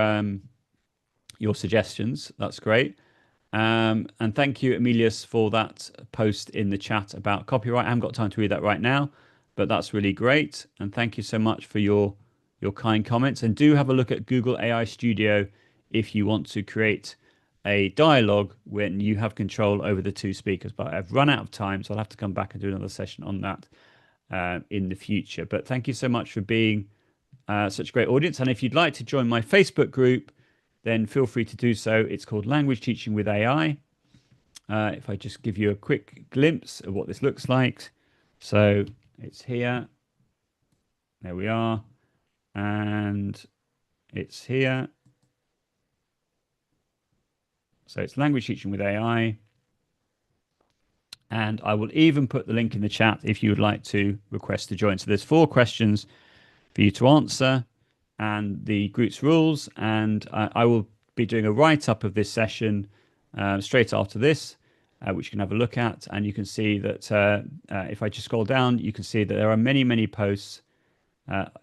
suggestions. That's great. And thank you, Emilius, for that post in the chat about copyright. I haven't got time to read that right now, but that's really great. And thank you so much for your kind comments. And do have a look at Google AI Studio if you want to create a dialogue when you have control over the two speakers. But I've run out of time, so I'll have to come back and do another session on that in the future. But thank you so much for being such a great audience. And if you'd like to join my Facebook group, then feel free to do so. It's called Language Teaching with AI. If I just give you a quick glimpse of what this looks like. So it's here. There we are. And it's here. So it's Language Teaching with AI. And I will even put the link in the chat if you would like to request to join. So there's 4 questions for you to answer and the group's rules. And I will be doing a write-up of this session straight after this, which you can have a look at. And you can see that if I just scroll down, you can see that there are many, many posts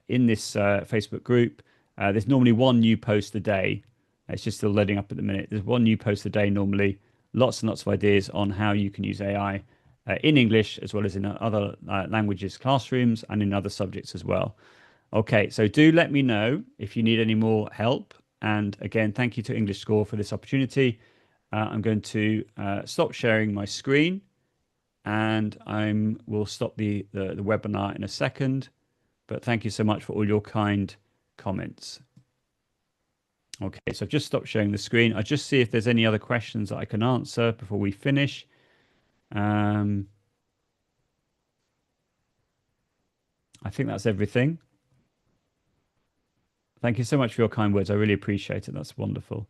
in this Facebook group. There's normally one new post a day. It's just still loading up at the minute. There's one new post a day normally. Lots and lots of ideas on how you can use AI in English as well as in other languages classrooms and in other subjects as well. Okay, so do let me know if you need any more help. And again, thank you to EnglishScore for this opportunity. I'm going to stop sharing my screen, and I will stop the webinar in a second. But thank you so much for all your kind comments. Okay, so I've just stopped sharing the screen. I'll just see if there's any other questions that I can answer before we finish. I think that's everything. Thank you so much for your kind words. I really appreciate it. That's wonderful.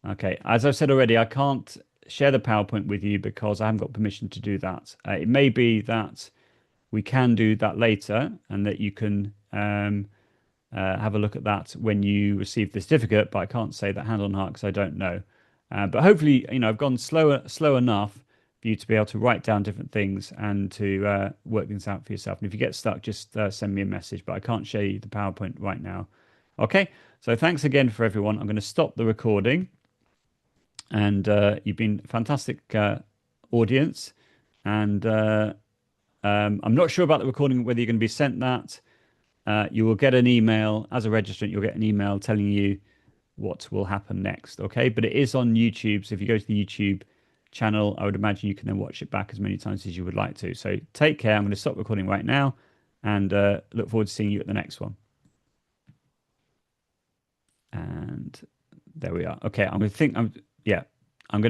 Okay, as I've said already, I can't share the PowerPoint with you because I haven't got permission to do that. It may be that we can do that later and that you can have a look at that when you receive the certificate, but I can't say that hand on heart because I don't know. But hopefully, I've gone slow enough for you to be able to write down different things and to work things out for yourself. And if you get stuck, just send me a message, but I can't show you the PowerPoint right now. Okay, so thanks again for everyone. I'm going to stop the recording. And you've been a fantastic audience. And I'm not sure about the recording, whether you're going to be sent that. You will get an email as a registrant. You'll get an email telling you what will happen next. Okay, but it is on YouTube. So if you go to the YouTube channel, I would imagine you can then watch it back as many times as you would like to. So take care. I'm going to stop recording right now and look forward to seeing you at the next one. And there we are. Okay, I'm going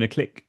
to click